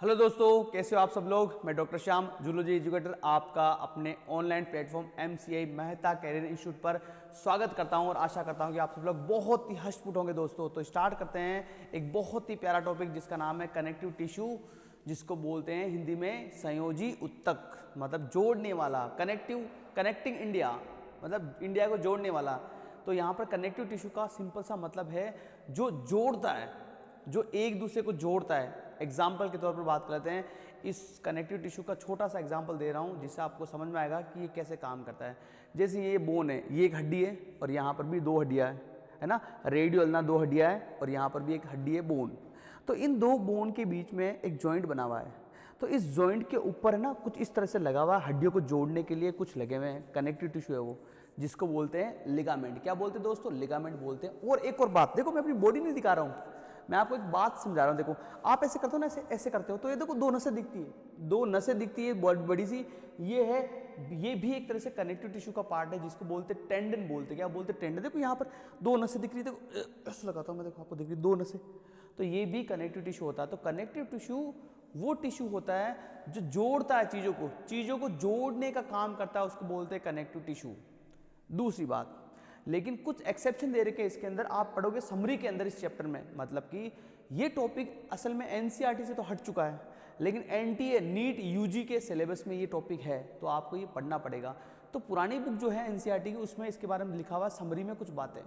Hello दोस्तों, कैसे हो आप सब लोग। मैं डॉक्टर श्याम, जूलॉजी एजुकेटर, आपका अपने online platform MCI Mehta career institute पर स्वागत करता हूं और आशा करता हूं कि आप सब लोग बहुत ही हष्टपुष्ट होंगे। दोस्तों तो स्टार्ट करते हैं एक बहुत ही प्यारा टॉपिक जिसका नाम है कनेक्टिव टिश्यू, जिसको बोलते हैं हिंदी में संयोजी उत्तक, मतलब जोड़ने वाला। कनेक्टिंग इंडिया, मतलब इंडिया को जोड़ने वाला। तो यहाँ पर कनेक्टिव टिश्यू का सिंपल सा मतलब है जो जोड़ता है, जो एक दूसरे को जोड़ता है। एग्जाम्पल के तौर पर बात करते हैं, इस कनेक्टिव टिश्यू का छोटा सा एग्जाम्पल दे रहा हूँ जिससे आपको समझ में आएगा कि ये कैसे काम करता है। जैसे ये बोन है, ये एक हड्डी है और यहाँ पर भी दो हड्डियाँ है ना, रेडियो अल्ना दो हड्डियाँ है और यहाँ पर भी एक हड्डी है बोन। तो इन दो बोन के बीच में एक जॉइंट बना हुआ है। तो इस जॉइंट के ऊपर है ना कुछ इस तरह से लगा हुआ है, हड्डियों को जोड़ने के लिए कुछ लगे हुए हैं। कनेक्टिव टिश्यू है वो, जिसको बोलते हैं लिगामेंट। क्या बोलते हैं दोस्तों? लिगामेंट बोलते हैं। और एक और बात देखो, मैं अपनी बॉडी नहीं दिखा रहा हूँ, मैं आपको एक बात समझा रहा हूँ। देखो आप ऐसे करते हो ना, ऐसे करते हो तो ये देखो दो नसें दिखती है, दो नसें दिखती है बड़ी सी। ये है, ये भी एक तरह से कनेक्टिव टिश्यू का पार्ट है जिसको बोलते हैं टेंडन बोलते हैं। क्या बोलते हैं? टेंडन। देखो यहाँ पर दो नसें दिख रही है, देखो ऐसे लगाता हूँ मैं, देखो आपको दिख रही दो नसें, तो ये भी कनेक्टिव टिश्यू होता है। तो कनेक्टिव टिश्यू वो टिश्यू होता है जो जोड़ता है चीज़ों को जोड़ने का काम करता है, उसको बोलते हैं कनेक्टिव टिश्यू। दूसरी बात, लेकिन कुछ एक्सेप्शन दे रखे इसके अंदर, आप पढ़ोगे समरी के अंदर इस चैप्टर में। मतलब कि ये टॉपिक असल में NCERT से तो हट चुका है, लेकिन NTA नीट UG के सिलेबस में ये टॉपिक है, तो आपको ये पढ़ना पड़ेगा। तो पुरानी बुक जो है NCERT की, उसमें इसके बारे में लिखा हुआ समरी में कुछ बातें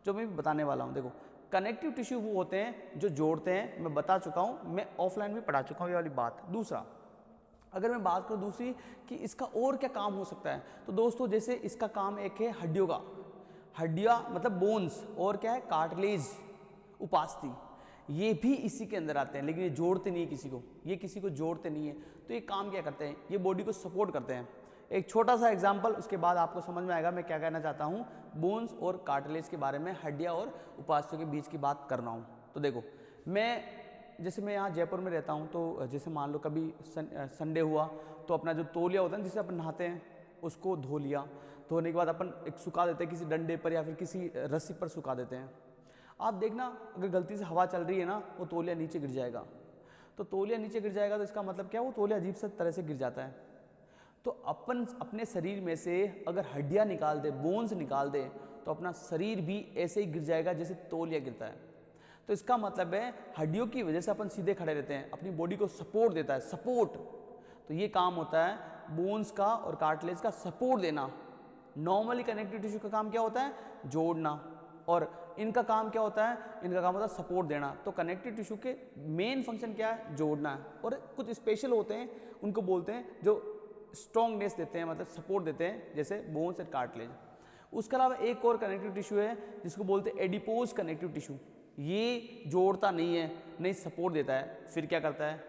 जो मैं बताने वाला हूँ। देखो कनेक्टिव टिश्यू वो होते हैं जो जोड़ते हैं, मैं बता चुका हूँ, मैं ऑफलाइन भी पढ़ा चुका हूँ ये वाली बात। दूसरा, अगर मैं बात करूँ दूसरी कि इसका और क्या काम हो सकता है, तो दोस्तों जैसे इसका काम एक है हड्डियों का, हड्डियाँ मतलब बोन्स, और क्या है कार्टिलेज, उपास्थि, ये भी इसी के अंदर आते हैं। लेकिन ये जोड़ते नहीं है किसी को, ये किसी को जोड़ते नहीं है। तो ये काम क्या करते हैं? ये बॉडी को सपोर्ट करते हैं। एक छोटा सा एग्जांपल, उसके बाद आपको समझ में आएगा मैं क्या कहना चाहता हूँ। बोन्स और कार्टिलेज के बारे में, हड्डियाँ और उपास्थियों के बीच की बात कर रहा हूँ। तो देखो मैं यहाँ जयपुर में रहता हूँ, तो जैसे मान लो कभी संडे हुआ तो अपना जो तौलिया होता है जिससे अपन नहाते हैं, उसको धो लिया। धोने के बाद अपन एक सुखा देते हैं किसी डंडे पर या फिर किसी रस्सी पर सुखा देते हैं। आप देखना अगर गलती से हवा चल रही है ना, वो तौलिया नीचे गिर जाएगा। तो तौलिया नीचे गिर जाएगा तो इसका मतलब क्या, वो तौलिया अजीब सा तरह से गिर जाता है। तो अपन अपने शरीर में से अगर हड्डियाँ निकाल दे, बोन्स निकाल दे, तो अपना शरीर भी ऐसे ही गिर जाएगा जैसे तौलिया गिरता है। तो इसका मतलब है हड्डियों की वजह से अपन सीधे खड़े रहते हैं, अपनी बॉडी को सपोर्ट देता है, सपोर्ट। तो ये काम होता है बोन्स का और कार्टिलेज का, सपोर्ट देना। नॉर्मली कनेक्टिव टिश्यू का काम क्या होता है? जोड़ना। और इनका काम क्या होता है? इनका काम होता है सपोर्ट देना। तो कनेक्टिव टिश्यू के मेन फंक्शन क्या है? जोड़ना है। और कुछ स्पेशल होते हैं, उनको बोलते हैं जो स्ट्रॉन्गनेस देते हैं, मतलब सपोर्ट देते हैं, जैसे बोन्स एंड कार्टिलेज। उसके अलावा एक और कनेक्टिव टिश्यू है जिसको बोलते हैं एडिपोज कनेक्टिव टिश्यू। ये जोड़ता नहीं है, नहीं सपोर्ट देता है। फिर क्या करता है?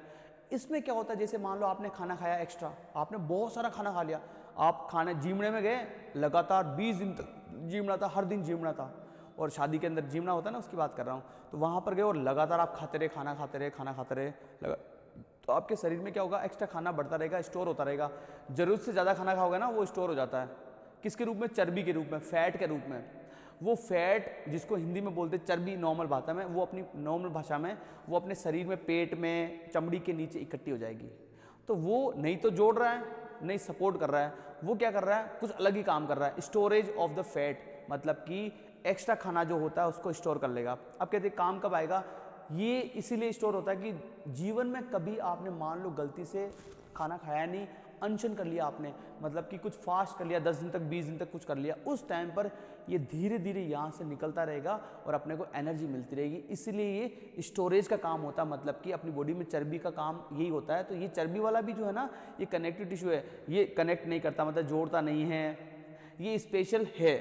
इसमें क्या होता है, जैसे मान लो आपने खाना खाया एक्स्ट्रा, आपने बहुत सारा खाना खा लिया, आप खाने जिमने में गए, लगातार 20 दिन तक जिमना था, हर दिन जिमना था, और शादी के अंदर जिमना होता है ना, उसकी बात कर रहा हूँ। तो वहाँ पर गए और लगातार आप खाते रहे, खाना खाते रहे, तो आपके शरीर में क्या होगा? एक्स्ट्रा खाना बढ़ता रहेगा, स्टोर होता रहेगा। जरूरत से ज़्यादा खाना खाओगे ना, वो स्टोर हो जाता है। किसके रूप में? चर्बी के रूप में, फैट के रूप में। वो फैट जिसको हिंदी में बोलते चर्बी नॉर्मल भाषा में, वो अपनी नॉर्मल भाषा में वो अपने शरीर में, पेट में, चमड़ी के नीचे इकट्ठी हो जाएगी। तो वो नहीं तो जोड़ रहा है, नहीं सपोर्ट कर रहा है, वो क्या कर रहा है? कुछ अलग ही काम कर रहा है, स्टोरेज ऑफ द फैट, मतलब कि एक्स्ट्रा खाना जो होता है उसको स्टोर कर लेगा। अब कहते हैं काम कब आएगा? ये इसीलिए स्टोर होता है कि जीवन में कभी आपने मान लो गलती से खाना खाया नहीं, अनशन कर लिया आपने, मतलब कि कुछ फास्ट कर लिया, 10 दिन तक 20 दिन तक कुछ कर लिया, उस टाइम पर ये धीरे धीरे यहाँ से निकलता रहेगा और अपने को एनर्जी मिलती रहेगी। इसलिए ये स्टोरेज का काम होता है, मतलब कि अपनी बॉडी में चर्बी का काम यही होता है। तो ये चर्बी वाला भी जो है ना, ये कनेक्टिव टिश्यू है, ये कनेक्ट नहीं करता, मतलब जोड़ता नहीं है, ये स्पेशल है,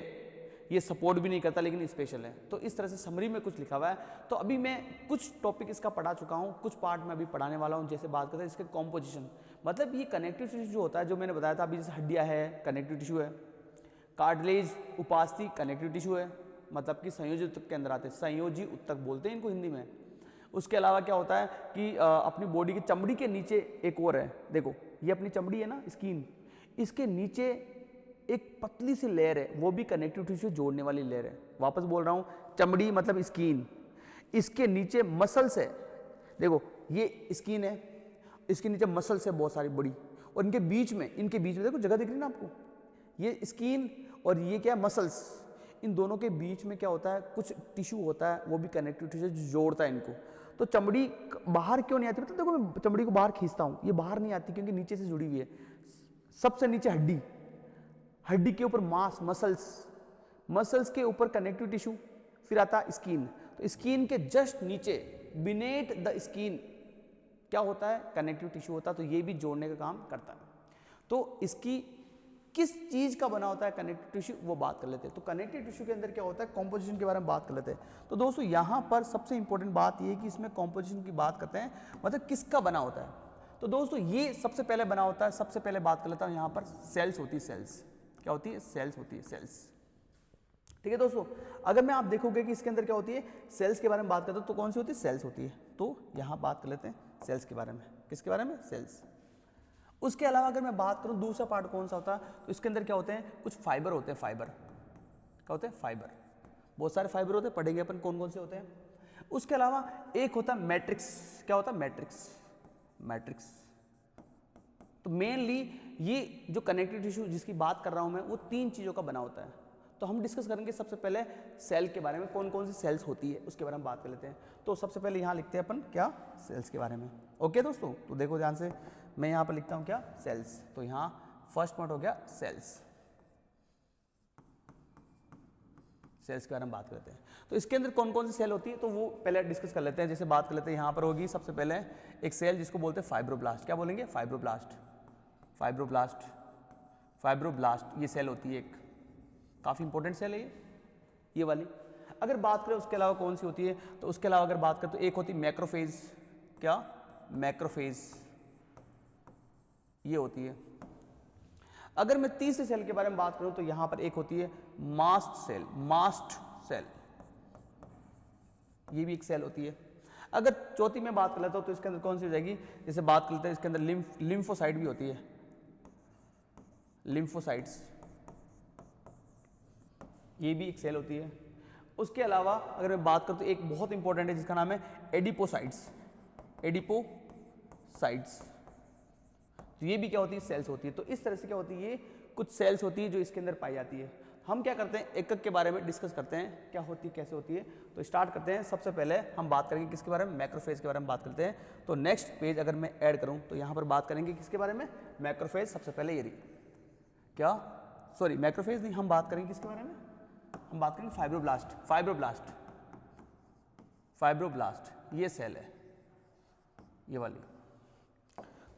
ये सपोर्ट भी नहीं करता, लेकिन स्पेशल है। तो इस तरह से समरी में कुछ लिखा हुआ है। तो अभी मैं कुछ टॉपिक इसका पढ़ा चुका हूँ, कुछ पार्ट में अभी पढ़ाने वाला हूँ। जैसे बात करते हैं इसके कॉम्पोजिशन, मतलब ये कनेक्टिव टिश्यू जो होता है, जो मैंने बताया था अभी, जैसे हड्डियाँ है कनेक्टिव टिश्यू है, कार्टिलेज उपास्थि कनेक्टिव टिश्यू है, मतलब कि संयोजी उत्तक के अंदर आते हैं, संयोजी उत्तक बोलते हैं इनको हिंदी में। उसके अलावा क्या होता है कि अपनी बॉडी की चमड़ी के नीचे एक और है, देखो ये अपनी चमड़ी है ना, स्किन, इसके नीचे एक पतली सी लेयर है, वो भी कनेक्टिव टिश्यू जोड़ने वाली लेयर है। वापस बोल रहा हूँ, चमड़ी मतलब स्किन, इसके नीचे मसल्स है, देखो ये स्किन है इसके नीचे मसल्स है बहुत सारी बड़ी, और इनके बीच में देखो जगह दिख रही है ना आपको, ये स्किन और ये क्या है मसल्स, इन दोनों के बीच में क्या होता है, कुछ टिश्यू होता है, वो भी कनेक्टिव टिश्यू जो जोड़ता है इनको। तो चमड़ी बाहर क्यों नहीं आती, मतलब देखो मैं चमड़ी को बाहर खींचता हूँ, ये बाहर नहीं आती क्योंकि नीचे से जुड़ी हुई है। सबसे नीचे हड्डी, हड्डी के ऊपर मांस, मसल्स के ऊपर कनेक्टिव टिश्यू, फिर आता है स्किन। तो स्किन के जस्ट नीचे बिनेट द स्किन क्या होता है, कनेक्टिव टिश्यू होता है। तो ये भी जोड़ने का काम करता है। तो इसकी किस चीज का बना होता है कनेक्टिव टिश्यू, वो बात कर लेते हैं। तो कनेक्टिव टिश्यू के अंदर क्या होता है, कॉम्पोजिशन के बारे में बात कर लेते हैं। तो दोस्तों यहाँ पर सबसे इंपॉर्टेंट बात ये है कि इसमें कॉम्पोजिशन की बात करते हैं, मतलब किसका बना होता है। तो दोस्तों ये सबसे पहले बना होता है, सबसे पहले बात कर लेता हूँ, यहाँ पर सेल्स होती है। सेल्स क्या होती है, सेल्स होती है, सेल्स। ठीक है दोस्तों, अगर मैं आप देखोगे कि इसके अंदर क्या होती है, सेल्स के बारे में बात करते हैं, तो कौन सी होती है, सेल्स होती है। तो यहाँ बात कर लेते हैं सेल्स के बारे में। किसके बारे में, सेल्स। उसके अलावा अगर मैं बात करूं दूसरा पार्ट कौन सा होता है, तो इसके अंदर क्या होते हैं, कुछ फाइबर होते हैं। फाइबर क्या होते हैं, फाइबर, बहुत सारे फाइबर होते हैं, पढ़ेंगे अपन कौन कौन से होते हैं। उसके अलावा एक होता है मैट्रिक्स। क्या होता है, मैट्रिक्स। तो मेनली ये जो कनेक्टिव टिश्यू जिसकी बात कर रहा हूं मैं, वो 3 चीजों का बना होता है। तो हम डिस्कस करेंगे सबसे पहले सेल के बारे में, कौन कौन सी सेल्स होती है उसके बारे में बात कर लेते हैं। तो सबसे पहले यहाँ लिखते हैं अपन क्या, सेल्स के बारे में। ओके दोस्तों, तो देखो ध्यान से, मैं यहाँ पर लिखता हूँ क्या, सेल्स। तो यहाँ फर्स्ट पॉइंट हो गया सेल्स, सेल्स के बारे में बात करते हैं। तो इसके अंदर कौन कौन सी सेल होती है, तो वो पहले डिस्कस कर लेते हैं। जैसे बात कर लेते हैं, यहाँ पर होगी सबसे पहले एक सेल जिसको बोलते हैं फाइब्रोब्लास्ट। क्या बोलेंगे, फाइब्रोब्लास्ट ये सेल होती है, एक काफ़ी इंपॉर्टेंट सेल है ये वाली। अगर बात करें उसके अलावा कौन सी होती है, तो उसके अलावा अगर बात करें तो एक होती है मैक्रोफेज। क्या, मैक्रोफेज ये होती है। अगर मैं तीसरे सेल के बारे में बात करूं तो यहां पर एक होती है मास्ट सेल, ये भी एक सेल होती है। अगर चौथी में बात कर लेता हूं तो इसके अंदर कौन सी हो जाएगी, जैसे बात कर लेते हैं इसके अंदर लिम्फोसाइट भी होती है, लिम्फोसाइट्स ये भी एक सेल होती है। उसके अलावा अगर मैं बात करूं तो एक बहुत इंपॉर्टेंट है जिसका नाम है एडिपोसाइट्स। तो ये भी क्या होती है, सेल्स होती है। तो इस तरह से क्या होती है, ये कुछ सेल्स होती है जो इसके अंदर पाई जाती है। हम क्या करते हैं, एक एक के बारे में डिस्कस करते हैं, क्या होती है कैसे होती है। तो स्टार्ट करते हैं। सबसे पहले हम बात करेंगे किसके बारे में, मैक्रोफेज के बारे में बात करते हैं। तो नेक्स्ट पेज अगर मैं ऐड करूं तो यहां पर बात करेंगे किसके बारे में, मैक्रोफेज। सबसे पहले ये क्या, सॉरी मैक्रोफेज नहीं, हम बात करेंगे किसके बारे में, हम बात करेंगे फाइब्रोब्लास्ट ये सेल है, ये वाली।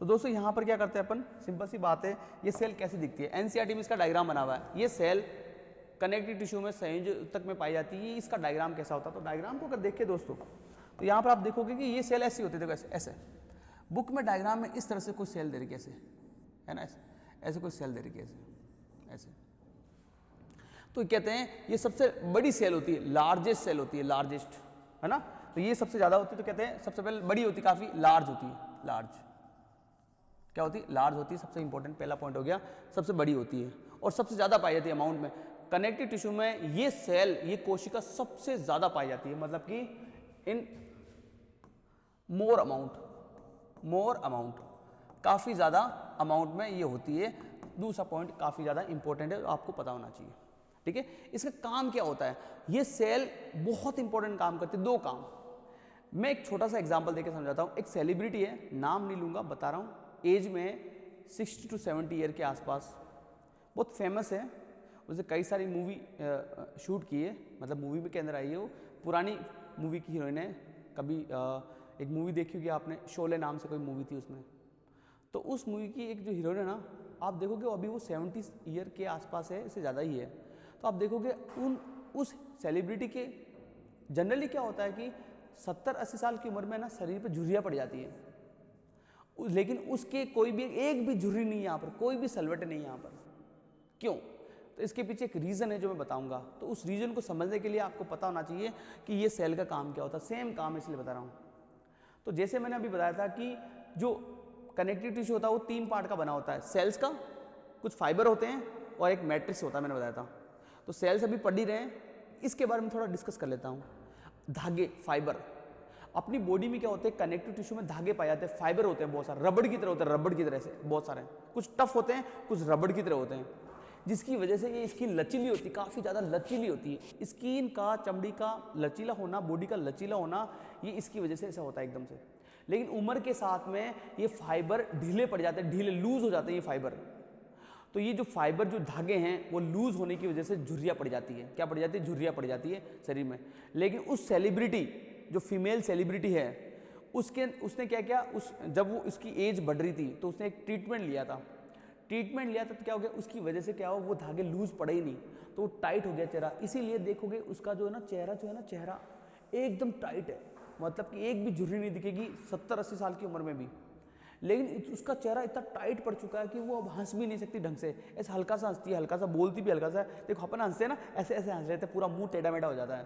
तो दोस्तों यहाँ पर क्या करते हैं अपन, सिंपल सी बात है, ये सेल कैसे दिखती है, एनसीईआरटी में इसका डायग्राम बना हुआ है। ये सेल कनेक्टिव टिश्यू में संयोजक में पाई जाती है। इसका डायग्राम कैसा होता है, तो डायग्राम को अगर देखिए दोस्तों, तो यहाँ पर आप देखोगे कि ये सेल ऐसी होती है, देखो ऐसे बुक में डायग्राम में इस तरह से कोई सेल दे रही कैसे है ना, ऐसे कोई सेल दे रही ऐसे। तो कहते हैं ये सबसे बड़ी सेल होती है, लार्जेस्ट सेल होती है, लार्जेस्ट है ना। तो ये सबसे ज्यादा होती है, तो कहते हैं सबसे पहले बड़ी होती है, काफी लार्ज होती है, लार्ज क्या होती है, लार्ज होती है। सबसे इंपॉर्टेंट पहला पॉइंट हो गया, सबसे बड़ी होती है और सबसे ज्यादा पाई जाती है अमाउंट में। कनेक्टिव टिश्यू में ये सेल, ये कोशिका सबसे ज्यादा पाई जाती है, मतलब कि इन मोर अमाउंट काफी ज्यादा अमाउंट में ये होती है। दूसरा पॉइंट काफी ज्यादा इंपॉर्टेंट है, आपको पता होना चाहिए, ठीक है। इसका काम क्या होता है, ये सेल बहुत इंपॉर्टेंट काम करती है, 2 काम। मैं एक छोटा सा एग्जांपल देकर समझाता हूं। एक सेलिब्रिटी है, नाम नहीं लूंगा, बता रहा हूं, एज में 60 to 70 ईयर के आसपास, बहुत फेमस है। उसने कई सारी मूवी शूट की है, मतलब मूवी में के अंदर आई है वो, पुरानी मूवी की हीरोइन है। कभी एक मूवी देखी होगी आपने, शोले नाम से कोई मूवी थी उसमें। तो उस मूवी की एक जो हीरोइन है ना, आप देखोगे अभी वो 70 ईयर के आसपास है, इससे ज़्यादा ही है। तो आप देखोगे उस सेलिब्रिटी के जनरली क्या होता है कि 70-80 साल की उम्र में ना शरीर पे झुर्रियाँ पड़ जाती है, लेकिन उसके कोई भी एक भी झुर्री नहीं है यहाँ पर, कोई भी सलवट नहीं है यहाँ पर। क्यों? तो इसके पीछे एक रीज़न है जो मैं बताऊंगा। तो उस रीज़न को समझने के लिए आपको पता होना चाहिए कि ये सेल का काम क्या होता है। सेम काम इसलिए बता रहा हूँ। तो जैसे मैंने अभी बताया था कि जो कनेक्टिव टिश्यू होता है वो 3 पार्ट का बना होता है, सेल्स का, कुछ फाइबर होते हैं और एक मैट्रिक्स होता है, मैंने बताया था। तो सेल्स अभी पढ़ ही रहे हैं, इसके बारे में थोड़ा डिस्कस कर लेता हूँ। धागे, फाइबर, अपनी बॉडी में क्या होते हैं, कनेक्टिव टिश्यू में धागे पाए जाते हैं, फाइबर होते हैं बहुत सारे, रबड़ की तरह होते हैं, रबड़ की तरह से बहुत सारे, कुछ टफ होते हैं, कुछ रबड़ की तरह होते हैं, जिसकी वजह से ये स्किन लचीली होती है, काफ़ी ज़्यादा लचीली होती है। स्किन का, चमड़ी का लचीला होना, बॉडी का लचीला होना, ये इसकी वजह से ऐसा होता है एकदम से। लेकिन उम्र के साथ में ये फाइबर ढीले पड़ जाते हैं, ढीले लूज हो जाते हैं ये फाइबर। तो ये जो फाइबर, जो धागे हैं, वो लूज होने की वजह से झुर्रियाँ पड़ जाती है। क्या पड़ जाती है? झुर्रियाँ पड़ जाती है शरीर में। लेकिन उस सेलिब्रिटी, जो फीमेल सेलिब्रिटी है, उसने क्या किया, जब वो उसकी एज बढ़ रही थी तो उसने एक ट्रीटमेंट लिया था। तो क्या हो गया, उसकी वजह से क्या हो, वो धागे लूज पड़े ही नहीं, तो वो टाइट हो गया चेहरा। इसीलिए देखोगे उसका जो है ना चेहरा एकदम टाइट है, मतलब कि एक भी झुर्री नहीं दिखेगी 70-80 साल की उम्र में भी। लेकिन उसका चेहरा इतना टाइट पड़ चुका है कि वो अब हंस भी नहीं सकती ढंग से, ऐसा हल्का सा हंसती है, हल्का सा बोलती भी हल्का सा। देखो अपन हंसते हैं ना, ऐसे ऐसे हंस रहे थे, पूरा मुंह टेढ़ा मेढ़ा हो जाता है।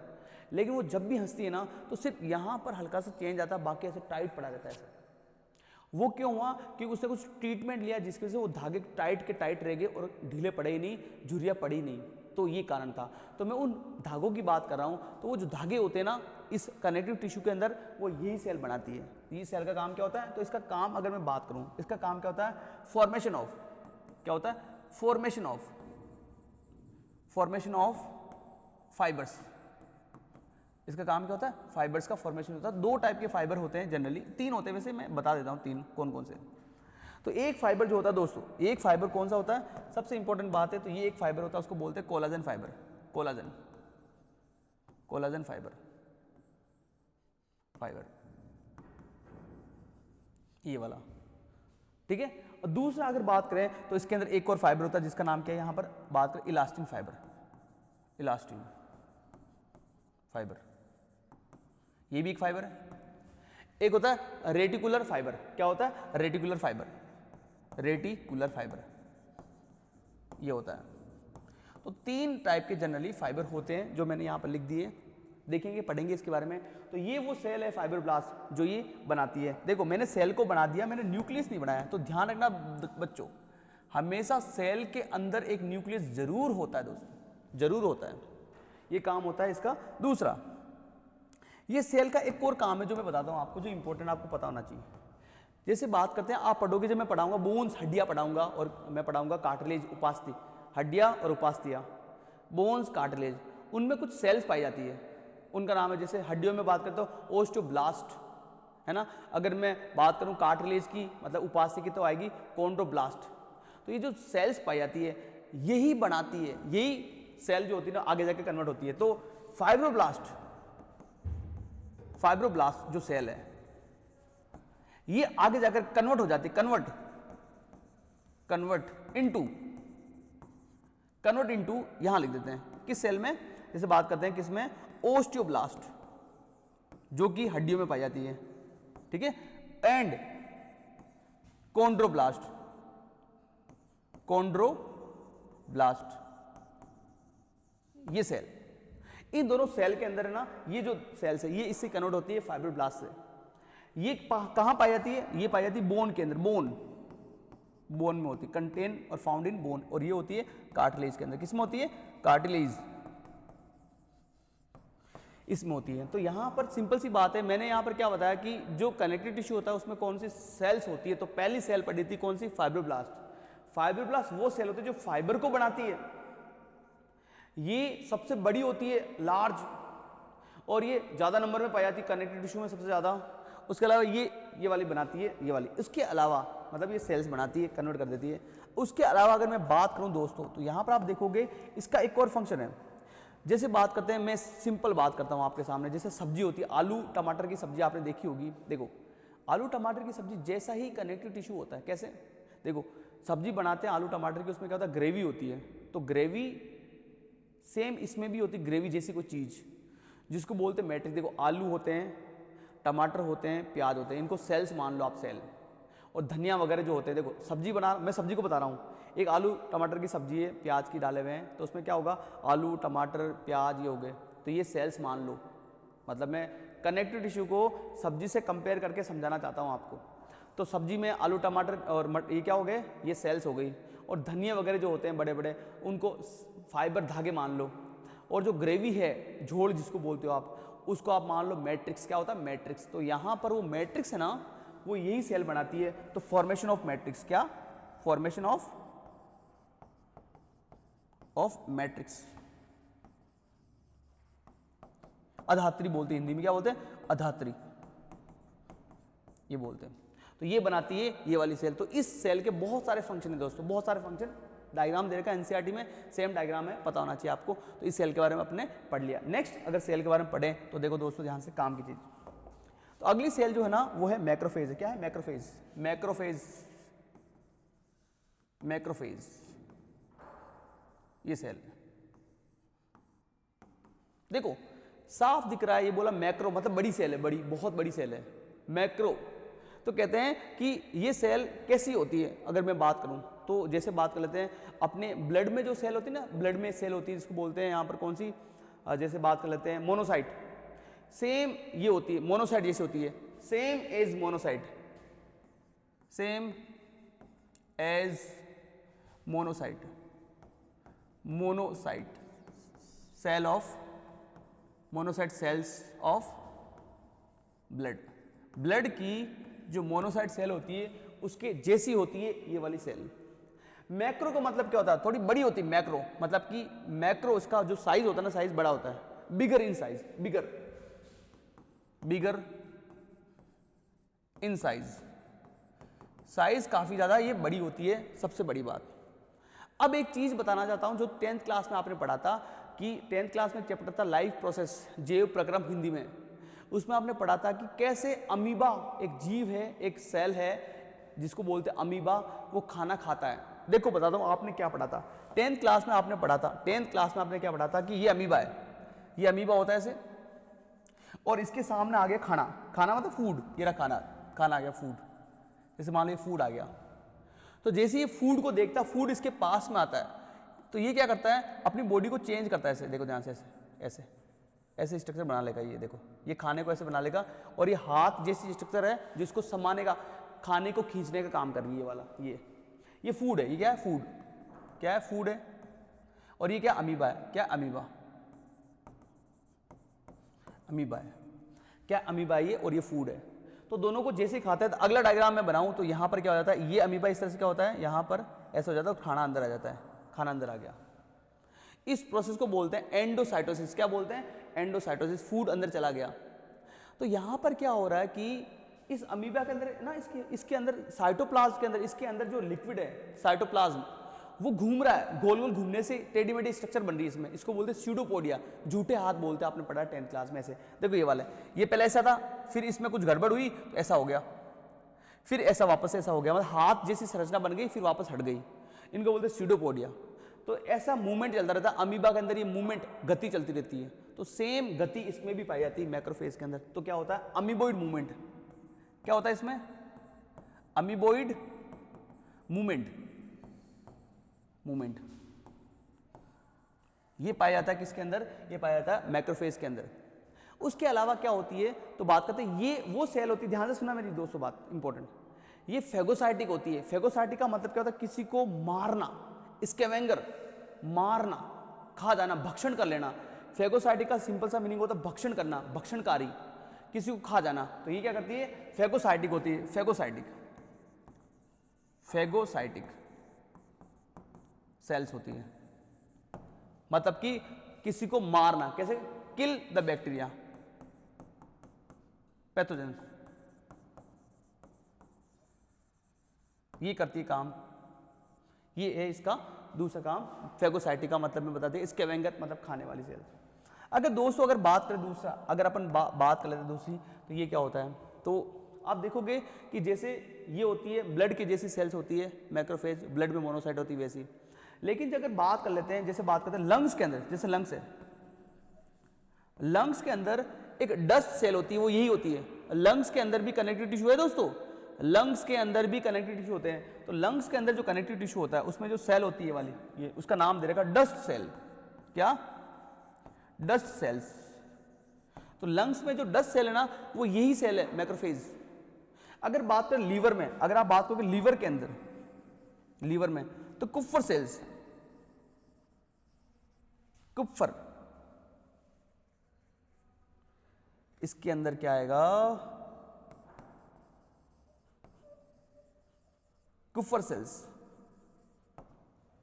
लेकिन वो जब भी हंसती है ना, तो सिर्फ यहाँ पर हल्का सा चेंज आता है, बाकी ऐसे टाइट पड़ा रहता है ऐसे। वो क्यों हुआ? क्योंकि उसने कुछ ट्रीटमेंट लिया जिसकी वजह से वो धागे टाइट के टाइट रह गए और ढीले पड़े ही नहीं, झुर्रियाँ पड़ी नहीं। तो ये कारण था। तो मैं उन धागों की बात कर रहा हूँ। तो वो जो धागे होते हैं ना, इस कनेक्टिव टिश्यू के अंदर, वो यही सेल बनाती है। ये सेल का काम क्या होता है? तो इसका काम अगर मैं बात करूँ, इसका काम क्या होता है? फॉर्मेशन ऑफ, क्या होता है? Formation of fibres. इसका काम क्या होता है? फाइबर्स का फॉर्मेशन होता है। 2 टाइप के फाइबर होते हैं जनरली, 3 होते हैं वैसे, मैं बता देता हूँ 3 कौन कौन से। तो एक फाइबर जो होता है दोस्तों, एक फाइबर कौन सा होता है? सबसे इंपॉर्टेंट बात है, तो ये एक फाइबर होता है, उसको बोलते हैं कोलाजन फाइबर। कोलाजन फाइबर, ये वाला, ठीक है। और दूसरा अगर बात करें तो इसके अंदर एक और फाइबर होता है जिसका नाम क्या है, यहां पर बात करें इलास्टिन फाइबर, ये भी एक फाइबर है। एक होता है रेटिकुलर फाइबर। क्या होता है? रेटिकुलर फाइबर, ये होता है। तो 3 टाइप के जनरली फाइबर होते हैं जो मैंने यहां पर लिख दिए, देखेंगे, पढ़ेंगे इसके बारे में। तो ये वो सेल है फाइब्रोब्लास्ट जो ये बनाती है। देखो मैंने सेल को बना दिया, मैंने न्यूक्लियस नहीं बनाया। तो ध्यान रखना बच्चों, हमेशा सेल के अंदर एक न्यूक्लियस जरूर होता है दोस्तों, जरूर होता है। ये काम होता है इसका। दूसरा, ये सेल का एक और काम है जो मैं बताता हूं आपको, जो इंपॉर्टेंट आपको पता होना चाहिए। जैसे बात करते हैं, आप पढ़ोगे, जब मैं पढ़ाऊंगा बोन्स, हड्डियां पढ़ाऊंगा, और मैं पढ़ाऊंगा कार्टिलेज, उपास्थि, हड्डियां और उपास्थियां, बोन्स, कार्टिलेज, उनमें कुछ सेल्स पाई जाती है, उनका नाम है। जैसे हड्डियों में बात करता हूँ ओस्टियोब्लास्ट, है ना। अगर मैं बात करूँ कार्टिलेज की, मतलब उपास्थि की, तो आएगी कॉन्ड्रोब्लास्ट। तो ये जो सेल्स पाई जाती है, यही बनाती है, यही सेल जो होती है ना, आगे जाके कन्वर्ट होती है। तो फाइब्रोब्लास्ट जो सेल है, ये आगे जाकर कन्वर्ट हो जाती है, कन्वर्ट इनटू, यहां लिख देते हैं किस सेल में, जैसे बात करते हैं किसमें, ओस्टियोब्लास्ट, जो कि हड्डियों में पाई जाती है, ठीक है, एंड कॉन्ड्रोब्लास्ट, ये सेल। इन दोनों सेल के अंदर है ना, ये जो सेल्स है, ये इससे कन्वर्ट होती है फाइब्रोब्लास्ट से। ये कहां पाई जाती है? ये पाई जाती है बोन के अंदर, बोन में होती है, कंटेन और फाउंड इन बोन। और ये होती है कार्टिलेज के अंदर। किसमें होती है? कार्टिलेज, इसमें होती है। तो यहां पर सिंपल सी बात है, मैंने यहां पर क्या बताया कि जो कनेक्टिव टिश्यू होता है उसमें कौन सी सेल्स होती है। तो पहली सेल पड़ी थी कौन सी? फाइब्रोब्लास्ट वो सेल होती है जो फाइबर को बनाती है। ये सबसे बड़ी होती है, लार्ज, और ये ज्यादा नंबर में पाई जाती है कनेक्टिव टिश्यू में, सबसे ज्यादा। उसके अलावा ये वाली बनाती है, ये वाली। उसके अलावा मतलब ये सेल्स बनाती है, कन्वर्ट कर देती है। उसके अलावा अगर मैं बात करूं दोस्तों, तो यहां पर आप देखोगे इसका एक और फंक्शन है। जैसे बात करते हैं, मैं सिंपल बात करता हूं आपके सामने, जैसे सब्जी होती है, आलू टमाटर की सब्जी आपने देखी होगी। देखो आलू टमाटर की सब्जी जैसा ही कनेक्टिव टिश्यू होता है। कैसे? देखो सब्जी बनाते हैं आलू टमाटर की, उसमें क्या होता है? ग्रेवी होती है। तो ग्रेवी सेम इसमें भी होती है, ग्रेवी जैसी कोई चीज, जिसको बोलते हैं मैट्रिक्स। देखो आलू होते हैं, टमाटर होते हैं, प्याज होते हैं, इनको सेल्स मान लो आप, सेल। और धनिया वगैरह जो होते हैं, देखो सब्जी मैं सब्जी को बता रहा हूँ, एक आलू टमाटर की सब्जी है, प्याज की डाले हुए हैं, तो उसमें क्या होगा? आलू टमाटर प्याज ये हो गए, तो ये सेल्स मान लो। मतलब मैं कनेक्टिव टिश्यू को सब्जी से कंपेयर करके समझाना चाहता हूँ आपको। तो सब्जी में आलू टमाटर और ये क्या हो गए? ये सेल्स हो गई। और धनिया वगैरह जो होते हैं बड़े बड़े, उनको फाइबर धागे मान लो। और जो ग्रेवी है, झोल जिसको बोलते हो आप, उसको आप मान लो मैट्रिक्स। क्या होता है? मैट्रिक्स। तो यहां पर वो मैट्रिक्स है ना, वो यही सेल बनाती है। तो फॉर्मेशन ऑफ मैट्रिक्स, क्या? Formation of matrix. अधात्री बोलते हैं हिंदी में, क्या बोलते हैं? अधात्री, ये बोलते हैं। तो ये बनाती है ये वाली सेल। तो इस सेल के बहुत सारे फंक्शन है दोस्तों, बहुत सारे फंक्शन। डायग्राम दे रखा है एनसीईआरटी में, सेम डायग्राम है, पता होना चाहिए आपको। तो इस सेल के बारे में अपने पढ़ लिया। नेक्स्ट अगर सेल के बारे में पढ़ें तो देखो दोस्तों ध्यान से, काम की चीज। तो अगली सेल जो है ना वो है मैक्रोफेज है। क्या है? मैक्रोफेज। मैक्रोफेज, मैक्रोफेज, ये सेल देखो साफ दिख रहा है। ये बोला मैक्रो मतलब बड़ी सेल है, बड़ी, बहुत बड़ी सेल है मैक्रो। तो कहते हैं कि ये सेल कैसी होती है। अगर मैं बात करूं तो जैसे बात कर लेते हैं अपने ब्लड में जो सेल होती है ना, ब्लड में सेल होती है जिसको बोलते हैं यहां पर कौन सी, जैसे बात कर लेते हैं मोनोसाइट। सेम ये होती है मोनोसाइट, जैसे होती है same as monocyte, same as monocyte, monocyte cell of, monocyte cells of blood. Blood की जो मोनोसाइट सेल होती है उसके जैसी होती है ये वाली सेल। मैक्रो का मतलब क्या होता है? थोड़ी बड़ी होती है। मैक्रो मतलब कि मैक्रो इसका जो साइज होता है ना, साइज बड़ा होता है, bigger in size, bigger, bigger in size, size काफी ज्यादा ये बड़ी होती है, सबसे बड़ी बात। अब एक चीज बताना चाहता हूं जो 10th क्लास में आपने पढ़ा था कि 10th क्लास में चैप्टर था लाइफ प्रोसेस, जैव प्रक्रम हिंदी में। उसमें आपने पढ़ा था कि कैसे अमीबा एक जीव है, एक सेल है जिसको बोलते हैं अमीबा, वो खाना खाता है। देखो बताता हूं आपने क्या पढ़ा था 10th क्लास में। आपने पढ़ा था 10th क्लास में, आपने क्या पढ़ा था कि ये अमीबा है, ये अमीबा होता है ऐसे, और इसके सामने आ गया खाना। खाना मतलब फूड, ये रहा खाना, खाना आ गया फूड। जैसे मान लो फूड आ गया, तो जैसे ये फूड को देखता, फूड इसके पास में आता है, तो ये क्या करता है? अपनी बॉडी को चेंज करता है ऐसे। देखो ध्यान से, ऐसे ऐसे ऐसे स्ट्रक्चर बना लेगा। ये देखो, ये खाने को ऐसे बना लेगा, और ये हाथ जैसी स्ट्रक्चर है जिसको समानेगा, खाने को खींचने का काम कर रही है। ये वाला ये फूड है। ये क्या है? फूड। क्या है? फूड है। और ये क्या? अमीबा है। क्या? अमीबा, अमीबा है। क्या? अमीबा ये, और ये फूड है। तो दोनों को जैसे खाता है, तो अगला डायग्राम मैं बनाऊं तो यहां पर क्या हो जाता है? ये अमीबा इस तरह से क्या होता है? यहां पर ऐसा हो जाता है, खाना अंदर आ जाता है, खाना अंदर आ गया। इस प्रोसेस को बोलते हैं एंडोसाइटोसिस। क्या बोलते हैं? एंडोसाइटोसिस। फूड अंदर चला गया। तो यहां पर क्या हो रहा है कि इस अमीबा के अंदर ना, इसके अंदर साइटोप्लाज्म के अंदर, इसके अंदर जो लिक्विड है साइटोप्लाज्म, वो घूम रहा है, गोल गोल घूमने से टेढ़ी मेढ़ी स्ट्रक्चर बन रही है इसमें। इसको बोलते हैं स्यूडोपोडिया, झूठे हाथ बोलते हैं, आपने पढ़ा 10th क्लास में। ऐसे देखो ये वाला है, ये पहले ऐसा था, फिर इसमें कुछ गड़बड़ हुई तो ऐसा हो गया, फिर ऐसा वापस ऐसा हो गया, मतलब हाथ जैसी संरचना बन गई फिर वापस हट गई। इनको बोलते हैं स्यूडोपोडिया। तो ऐसा मूवमेंट चलता रहता है अमीबा के अंदर, ये मूवमेंट, गति चलती रहती है। तो सेम गति इसमें भी पाई जाती है मैक्रोफेज के अंदर। तो क्या होता है? Amoeboid movement. क्या होता है इसमें? अमीबोइड मूवमेंट, मूवमेंट ये पाया जाता है किसके अंदर? ये पाया जाता है मैक्रोफेज के अंदर। उसके अलावा क्या होती है तो बात करते हैं, ये वो सेल होती है, ध्यान से सुना मेरी दोस्तों बात इंपॉर्टेंट, ये फेगोसाइटिक होती है। फेगोसाइटिक का मतलब क्या होता है? किसी को मारना, स्कैवेंगर, मारना, खा जाना, भक्षण कर लेना। फेगोसाइटिक का सिंपल सा मीनिंग होता है भक्षण करना, भक्षणकारी, किसी को खा जाना। तो ये क्या करती है? फेगोसाइटिक होती है। फेगोसाइटिक, फेगोसाइटिक सेल्स होती है, मतलब कि किसी को मारना। कैसे? किल द बैक्टीरिया, पैथोजन, ये करती है काम। ये है इसका दूसरा काम। फेगोसाइटिक का मतलब मैं बताते हैं स्कैवेंगर, मतलब खाने वाली सेल। अगर दोस्तों अगर बात करें दूसरा, अगर अपन बात कर लेते हैं दूसरी, तो ये क्या होता है? तो आप देखोगे कि जैसे ये होती है ब्लड की जैसी सेल्स होती है मैक्रोफेज, ब्लड में मोनोसाइट होती है वैसी। लेकिन अगर बात कर लेते हैं, जैसे बात करते हैं लंग्स के अंदर, जैसे लंग्स है, लंग्स के अंदर एक डस्ट सेल होती है, वो यही होती है। लंग्स के अंदर भी कनेक्टिव टिश्यू है दोस्तों, लंग्स के अंदर भी कनेक्टिव टिश्यू होते हैं। तो लंग्स के अंदर जो कनेक्टिव टिश्यू होता है उसमें जो सेल होती है वाली, ये उसका नाम दे रखा डस्ट सेल। क्या? Dust cells. तो लंग्स में जो डस्ट सेल है ना, वो यही सेल है मैक्रोफेज। अगर बात करें लीवर में, अगर आप बात करोगे लीवर के अंदर, लीवर में, तो कुप्फर सेल्स, कुप्फर, इसके अंदर क्या आएगा, कुफर सेल्स,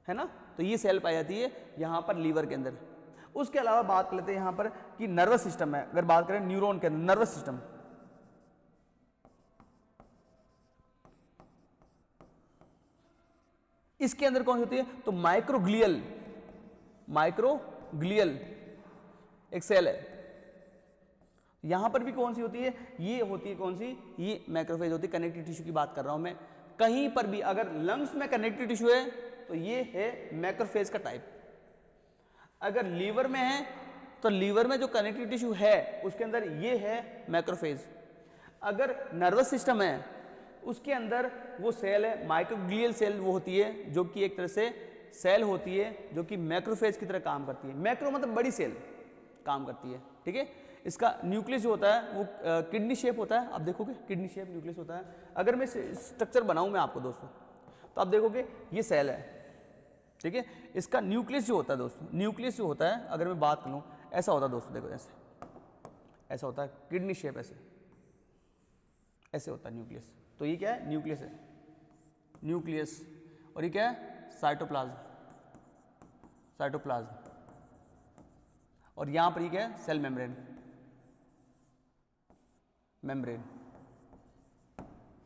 है ना। तो ये सेल पाई जाती है यहां पर लीवर के अंदर। उसके अलावा बात कर लेते हैं यहां पर कि नर्वस सिस्टम है। अगर बात करें न्यूरॉन के अंदर नर्वस सिस्टम, इसके अंदर कौन सी होती है, तो माइक्रोग्लियल, माइक्रोग्लियल एक सेल है। यहां पर भी कौन सी होती है, ये होती है कौन सी, ये मैक्रोफेज होती है। कनेक्टिव टिश्यू की बात कर रहा हूं मैं। कहीं पर भी अगर लंग्स में कनेक्टिव टिश्यू है तो ये है मैक्रोफेज का टाइप। अगर लीवर में है तो लीवर में जो कनेक्टिव टिश्यू है उसके अंदर ये है मैक्रोफेज। अगर नर्वस सिस्टम है उसके अंदर वो सेल है माइक्रोग्लियल सेल, वो होती है जो कि एक तरह से सेल होती है जो कि मैक्रोफेज की तरह काम करती है। मैक्रो मतलब बड़ी सेल काम करती है, ठीक है। इसका न्यूक्लियस जो होता है वो किडनी शेप होता है, आप देखोगे किडनी शेप न्यूक्लियस होता है। अगर मैं स्ट्रक्चर बनाऊं मैं आपको दोस्तों, तो आप देखोगे ये सेल है, ठीक है। इसका न्यूक्लियस जो होता है दोस्तों, न्यूक्लियस जो होता है अगर मैं बात करूं ऐसा होता है दोस्तों, देखो ऐसा होता है किडनी शेप, ऐसे होता है न्यूक्लियस। तो ये क्या है, न्यूक्लियस है, न्यूक्लियस। और ये क्या है, साइटोप्लाज्म, साइटोप्लाज्म। और यहां पर ये क्या है, सेल मेम्ब्रेन, मेम्ब्रेन।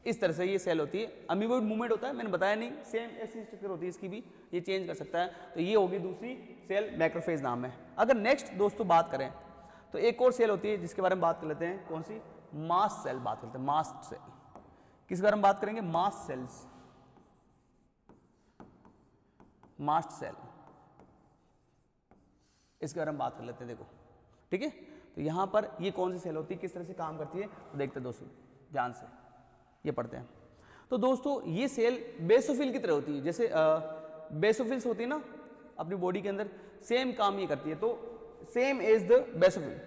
इस तरह से ये सेल होती है। अमीबॉइड मूवमेंट होता है, मैंने बताया नहीं, सेम ऐसी स्ट्रक्चर होती है इसकी भी, ये चेंज कर सकता है। तो ये होगी दूसरी सेल, मैक्रोफेज नाम है। अगर नेक्स्ट दोस्तों बात करें तो एक और सेल होती है जिसके बारे में बात कर लेते हैं, कौन सी, मास्ट सेल बात करते हैं। मास्ट सेल किसके बारे में बात करेंगे, मास्ट सेल्स, मास्ट सेल, इसके बारे में बात कर लेते हैं, देखो, ठीक है। तो यहां पर ये कौन सी सेल होती है, किस तरह से काम करती है, तो देखते हैं दोस्तों ध्यान से, ये पढ़ते हैं। तो दोस्तों ये सेल बेसोफिल की तरह होती है, जैसे बेसोफिल्स होती है ना अपनी बॉडी के अंदर, सेम काम ये करती है। तो same as the basophil,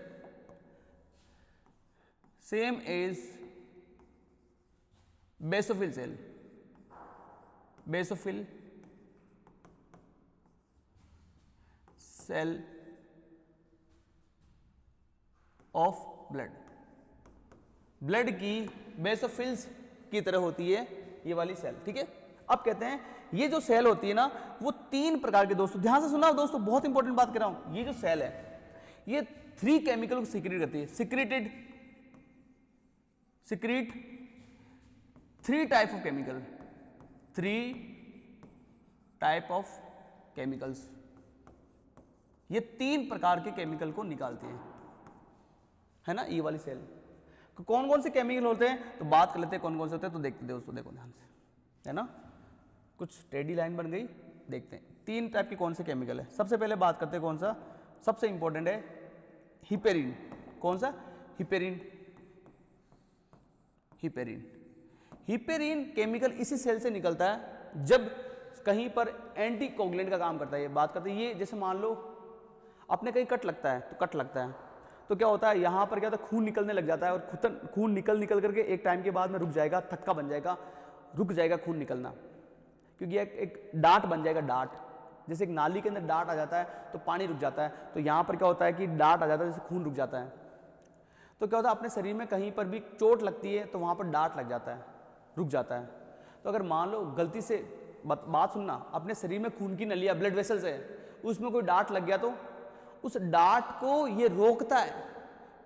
same as basophil cell, basophil cell of blood, blood की बेसोफिल्स की तरह होती है ये वाली सेल, ठीक है। अब कहते हैं ये जो सेल होती है ना वो 3 प्रकार के, दोस्तों ध्यान से सुना दोस्तों, बहुत इंपॉर्टेंट बात कर रहा हूं। ये जो सेल है ये 3 केमिकल को सीक्रेट करती है, secret 3 type of chemical, 3 type of chemicals, ये 3 प्रकार के केमिकल को निकालती है ना ये वाली सेल। कौन कौन से केमिकल होते हैं तो बात कर लेते हैं कौन कौन से होते हैं। तो देखते दोस्तों, देखो ध्यान से, है ना, कुछ टेढ़ी लाइन बन गई, देखते हैं 3 टाइप के कौन से केमिकल है। सबसे पहले बात करते हैं कौन सा, सबसे इंपॉर्टेंट है हिपेरिन। कौन सा, हिपेरिन, हिपेरिन। हिपेरिन केमिकल इसी सेल से निकलता है जब कहीं पर एंटीकोगुलेंट का काम करता है। ये बात करते हैं, ये जैसे मान लो अपने कहीं कट लगता है, तो कट लगता है तो क्या होता है, यहाँ पर क्या होता है, खून निकलने लग जाता है, और खून निकल करके एक टाइम के बाद में रुक जाएगा, थक्का बन जाएगा, रुक जाएगा खून निकलना, क्योंकि एक डांट बन जाएगा, डांट, जैसे एक नाली के अंदर डांट आ जाता है तो पानी रुक जाता है, तो यहाँ पर क्या होता है कि डांट आ जाता है, जैसे खून रुक जाता है। तो क्या होता है, अपने शरीर में कहीं पर भी चोट लगती है तो वहाँ पर डांट लग जाता है, रुक जाता है। तो अगर मान लो गलती से, बात सुनना, अपने शरीर में खून की नलियाँ, ब्लड वेसल्स है, उसमें कोई डांट लग गया तो उस डांट को ये रोकता है,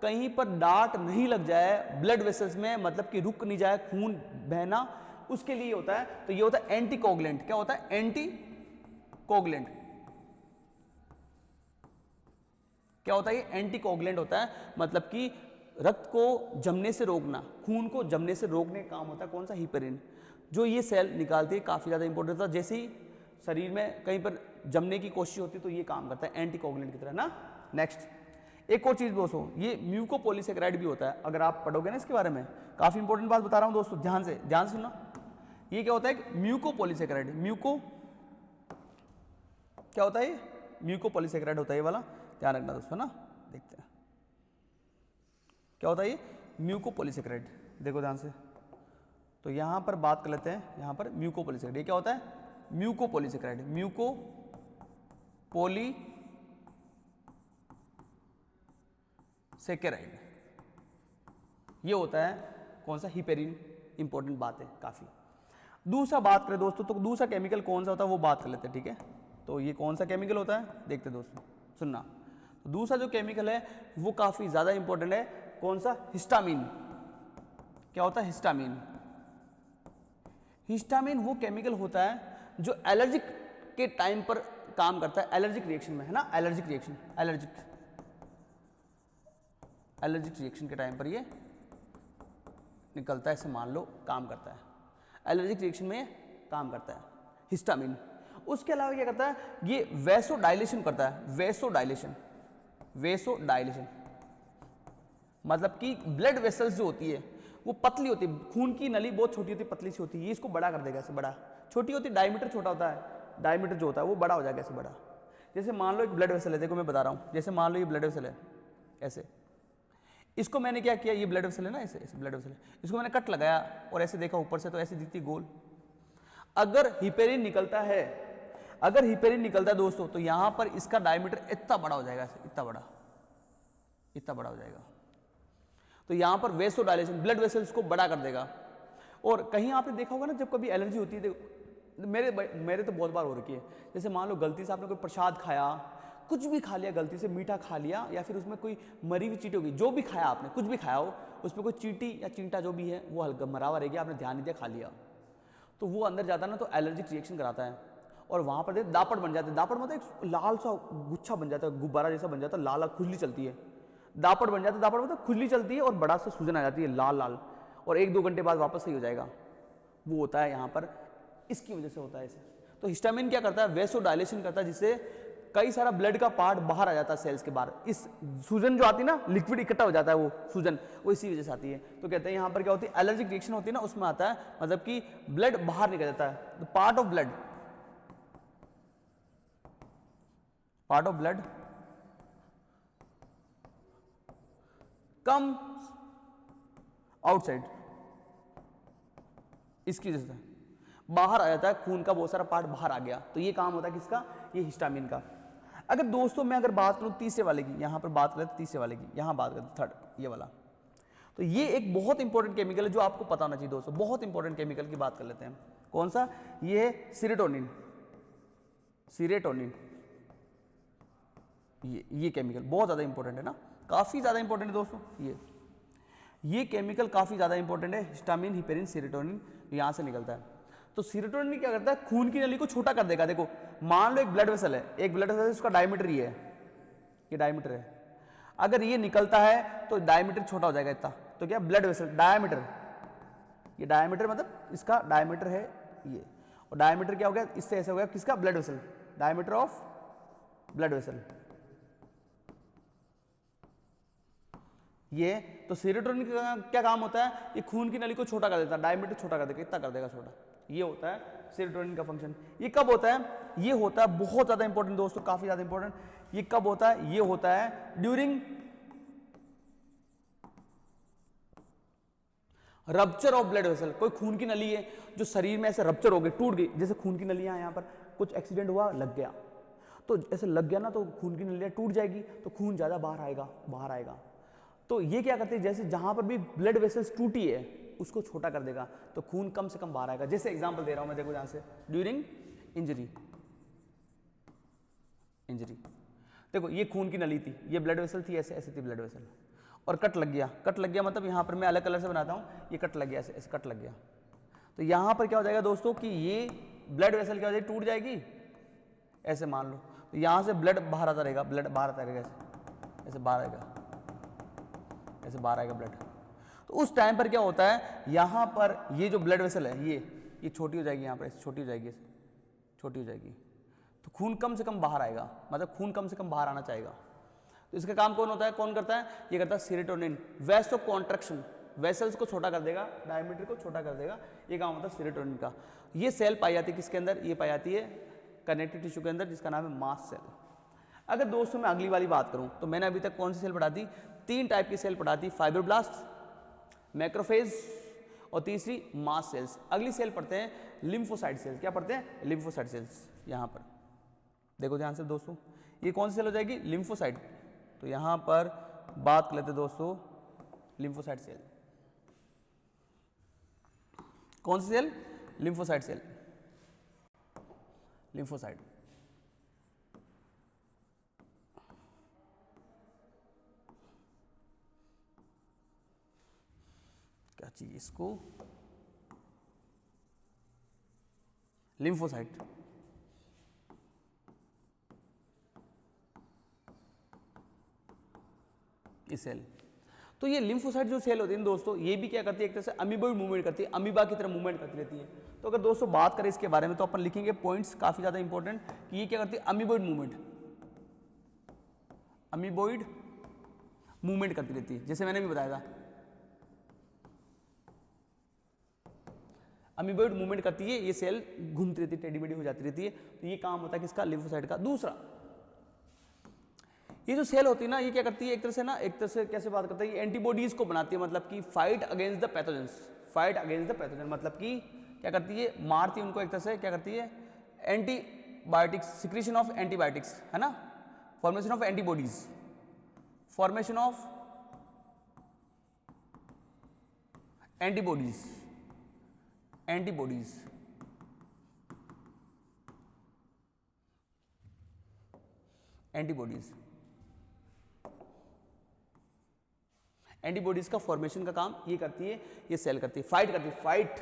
कहीं पर डांट नहीं लग जाए ब्लड वेसल्स में, मतलब कि रुक नहीं जाए खून बहना, उसके लिए होता है। तो ये होता है एंटीकोगुलेंट। क्या होता है, एंटीकोगुलेंट। क्या होता है, ये एंटीकोगुलेंट होता है, मतलब कि रक्त को जमने से रोकना, खून को जमने से रोकने का काम होता है कौन सा, हिपेरिन, जो ये सेल निकालती है। काफी ज्यादा इंपॉर्टेंट था, जैसे ही शरीर में कहीं पर जमने की कोशिश होती है तो ये काम करता है एंटीकोगुलेंट की तरह ना। नेक्स्ट एक और चीज दोस्तों, ये म्यूकोपॉलीसेकेराइड भी होता है। अगर आप पढ़ोगे ना इसके बारे में, काफी इंपॉर्टेंट बात बता रहा हूं दोस्तों, ध्यान से सुनना। ये क्या होता है, म्यूकोपॉलीसेकेराइड, म्यूको क्या होता है, म्यूकोपॉलीसेकेराइड होता है ये वाला, ध्यान रखना दोस्तों ना। देखते हैं क्या होता है ये म्यूकोपॉलीसेकेराइड, देखो ध्यान से। तो यहां पर बात कर लेते हैं, यहां पर म्यूकोपॉलीसेकेराइड, ये क्या होता है, म्यूकोपॉलीसेकेराइड, म्यूकोपॉलीसेकेराइड, ये होता है कौन सा, हिपेरिन। इंपॉर्टेंट बात है काफ़ी। दूसरा बात करें दोस्तों, तो दूसरा केमिकल कौन सा होता है वो बात कर लेते हैं, ठीक है। तो ये कौन सा केमिकल होता है देखते हैं दोस्तों, सुनना। तो दूसरा जो केमिकल है वो काफ़ी ज़्यादा इंपॉर्टेंट है, कौन सा, हिस्टामिन। क्या होता है, हिस्टामिन। हिस्टामिन वो केमिकल होता है जो एलर्जिक के टाइम पर काम करता है, एलर्जिक रिएक्शन में, है ना, एलर्जिक रिएक्शन, एलर्जिक रिएक्शन के टाइम पर ये निकलता है, ऐसे मान लो काम करता है, एलर्जिक रिएक्शन में काम करता है हिस्टामिन। उसके अलावा क्या करता है, ये वैसोडाइलेशन करता है, वैसोडाइलेशन, वैसोडाइलेशन मतलब कि ब्लड वेसल्स जो होती है वो पतली होती है, खून की नली बहुत छोटी होती है, पतली सी होती है, ये इसको बड़ा कर देगा, ऐसे बड़ा, छोटी होती है, डायमीटर छोटा होता है, डायमीटर जो होता है वो बड़ा हो जाएगा, ऐसे बड़ा। जैसे मान लो एक ब्लड वेसल है, देखो मैं बता रहा हूँ, जैसे मान लो ये ब्लड वेसल है, ऐसे, इसको मैंने क्या किया, ये ब्लड वेसल है ना, ऐसे ऐसे ब्लड वेसल है, इसको मैंने कट लगाया और ऐसे देखा ऊपर से तो ऐसे दिखती गोल। अगर हिपेरिन निकलता है, अगर हिपेरिन निकलता है दोस्तों, तो यहां पर इसका डायमीटर इतना बड़ा हो जाएगा, ऐसे इतना बड़ा, इतना बड़ा हो जाएगा। तो यहां पर वेसोडाइलेशन, ब्लड वेसल्स को बड़ा कर देगा। और कहीं आपने देखा होगा ना, जब कभी एलर्जी होती है, मेरे तो बहुत बार हो रखी है, जैसे मान लो गलती से आपने कोई प्रसाद खाया, कुछ भी खा लिया, गलती से मीठा खा लिया, या फिर उसमें कोई मरी हुई चीटी होगी, जो भी खाया आपने, कुछ भी खाया हो, उसमें कोई चीटी या चींटा जो भी है वो हल्का मरा हुआ रह गया, आपने ध्यान नहीं दिया, खा लिया, तो वो अंदर जाता है ना, तो एलर्जिक रिएक्शन कराता है, और वहां पर दापट बन जाते हैं। दापट मतलब एक लाल सा गुच्छा बन जाता है, गुब्बारा जैसा बन जाता है, लाल लाल खुजली चलती है, दापट बन जाता है। दापट मतलब खुजली चलती है और बड़ा सा सूजन आ जाती है, लाल लाल, और 1-2 घंटे बाद वापस सही हो जाएगा। वो होता है यहाँ पर, इसकी वजह से होता है ऐसे। तो हिस्टामिन क्या करता है, वैसोडाइलेशन करता है, जिससे कई सारा ब्लड का पार्ट बाहर आ जाता है सेल्स के बाहर। इस सूजन जो आती है ना, लिक्विड इकट्ठा हो जाता है, वो सूजन वो इसी वजह से आती है। तो कहते हैं यहाँ पर क्या होती है, एलर्जिक रिएक्शन होती है ना, उसमें आता है, मतलब कि ब्लड बाहर निकल जाता है। Part of blood, part of blood come outside, इसकी वजह से बाहर आ जाता है, खून का बहुत सारा पार्ट बाहर आ गया। तो ये काम होता है किसका, ये हिस्टामिन का। अगर दोस्तों मैं अगर बात करूं तीसरे वाले की, यहां पर बात करें तीसरे वाले की, यहां बात करें थर्ड, ये वाला, तो ये एक बहुत इंपॉर्टेंट केमिकल है जो आपको पता होना चाहिए दोस्तों। बहुत इंपॉर्टेंट केमिकल की बात कर लेते हैं। कौन सा, ये सीरोटोनिन, सीरोटोनिन, ये केमिकल बहुत ज्यादा इंपॉर्टेंट है ना, काफी ज्यादा इंपॉर्टेंट है दोस्तों। ये केमिकल काफी ज्यादा इंपॉर्टेंट है, हिस्टामिन, हिपेरिन, सीरोटोनिन, यहां से निकलता है। तो सीरोटोनिन क्या करता है, खून की नली को छोटा कर देगा। देखो मान लो एक ब्लड वेसल है, एक ब्लड वेसल है, उसका डायमीटर ये है, ये डायमीटर है, अगर ये निकलता है तो डायमीटर छोटा हो जाएगा इतना। तो क्या, ब्लड वेसल डायमीटर, ये डायमीटर मतलब इसका डायमीटर है ये, और डायमीटर क्या हो गया, इससे ऐसे हो गया किसका, blood vessel, diameter of blood vessel ये। तो सीरोटोनिन का क्या काम होता है, ये खून की नली को छोटा कर देता है, डायमीटर छोटा कर देगा, इतना कर देगा छोटा, ये होता है सीरोटोनिन का फंक्शन। ये कब होता है, ये होता है बहुत ज्यादा इंपॉर्टेंट दोस्तों, काफी ज्यादा इंपॉर्टेंट। ये कब होता है, ये होता है during rupture of blood vessel. कोई खून की नली है जो शरीर में ऐसे रप्चर हो गई, टूट गई, जैसे खून की नलियां यहाँ पर कुछ एक्सीडेंट हुआ, लग गया, तो ऐसे लग गया ना, तो खून की नलियां टूट जाएगी, तो खून ज्यादा बाहर आएगा, बाहर आएगा। तो ये क्या करते हैं, जैसे जहां पर भी ब्लड वेसल्स टूटी है उसको छोटा कर देगा, तो खून कम से कम बाहर आएगा। जैसे एग्जांपल दे रहा हूं मैं, देखो यहां से, ड्यूरिंग इंजरी, इंजरी, देखो ये खून की नली थी, ये ब्लड वेसल थी, ऐसे ऐसे थी ब्लड वेसल, और कट लग गया। कट लग गया मतलब यहां पर मैं अलग कलर से बनाता हूं, ये कट लग गया, ऐसे ऐसे कट लग गया, तो यहां पर क्या हो जाएगा दोस्तों कि ये ब्लड वेसल क्या हो जाएगी, टूट जाएगी, ऐसे मान लो, तो यहां से ब्लड बाहर आता रहेगा, ब्लड बाहर आता रहेगा, ऐसे ऐसे बाहर आएगा, ऐसे बाहर आएगा ब्लड। तो उस टाइम पर क्या होता है, यहां पर ये जो ब्लड वेसल है ये छोटी हो जाएगी, यहां पर छोटी हो जाएगी, छोटी हो जाएगी, तो खून कम से कम बाहर आएगा, मतलब खून कम से कम बाहर आना चाहेगा। तो इसका काम कौन होता है, कौन करता है, ये करता है सीरोटोनिन, वैसो कॉन्ट्रैक्शन, वेसल्स को छोटा कर देगा, डायमीटर को छोटा कर देगा, ये काम होता है सीरोटोनिन का। ये सेल पाई जाती है किसके अंदर, ये पाई जाती है कनेक्टिव टिश्यू के अंदर, जिसका नाम है मास्ट सेल। अगर दोस्तों मैं अगली वाली बात करूं, तो मैंने अभी तक कौन सी सेल पढ़ा दी, 3 टाइप की सेल पढ़ा दी, फाइब्रोब्लास्ट, मैक्रोफेज और तीसरी मास्ट सेल्स। अगली सेल पढ़ते हैं लिम्फोसाइट सेल्स। क्या पढ़ते हैं, लिम्फोसाइट सेल्स। यहां पर देखो ध्यान से दोस्तों, ये कौन सी सेल हो जाएगी, लिम्फोसाइट। तो यहां पर बात कर लेते हैं दोस्तों लिम्फोसाइट सेल। कौन सी सेल? Lymphocyte cell, lymphocyte. क्या चाहिए इसको? लिम्फोसाइट। ये सेल, तो ये लिम्फोसाइट जो सेल होती है दोस्तों, ये भी क्या करती है, एक तरह से अमीबॉइड मूवमेंट करती है, अमीबा की तरह मूवमेंट करती रहती है। तो अगर दोस्तों बात करें इसके बारे में तो अपन लिखेंगे पॉइंट्स काफी ज्यादा इंपॉर्टेंट कि ये क्या करती है, अमीबॉइड मूवमेंट, अमीबॉइड मूवमेंट करती रहती है। जैसे मैंने भी बताया था, अमीबॉइड मूवमेंट करती है, ये सेल घूमती रहती है, टेढ़ी मेढ़ी हो जाती रहती है। तो ये काम होता है किसका? लिम्फोसाइट का। दूसरा, ये जो सेल होती है ना, ये क्या करती है, एक तरह से कैसे बात करता है, ये एंटीबॉडीज को बनाती है, मतलब कि fight against the pathogens, fight against the pathogen, मतलब कि क्या करती है, मारती है उनको, एक तरह से क्या करती है, एंटीबायोटिक्स, सिक्रीशन ऑफ एंटीबायोटिक्स, है ना, formation of antibodies, formation of antibodies, antibodies, antibodies, antibodies का फॉर्मेशन का काम ये करती है, ये सेल करती है, फाइट करती है, fight,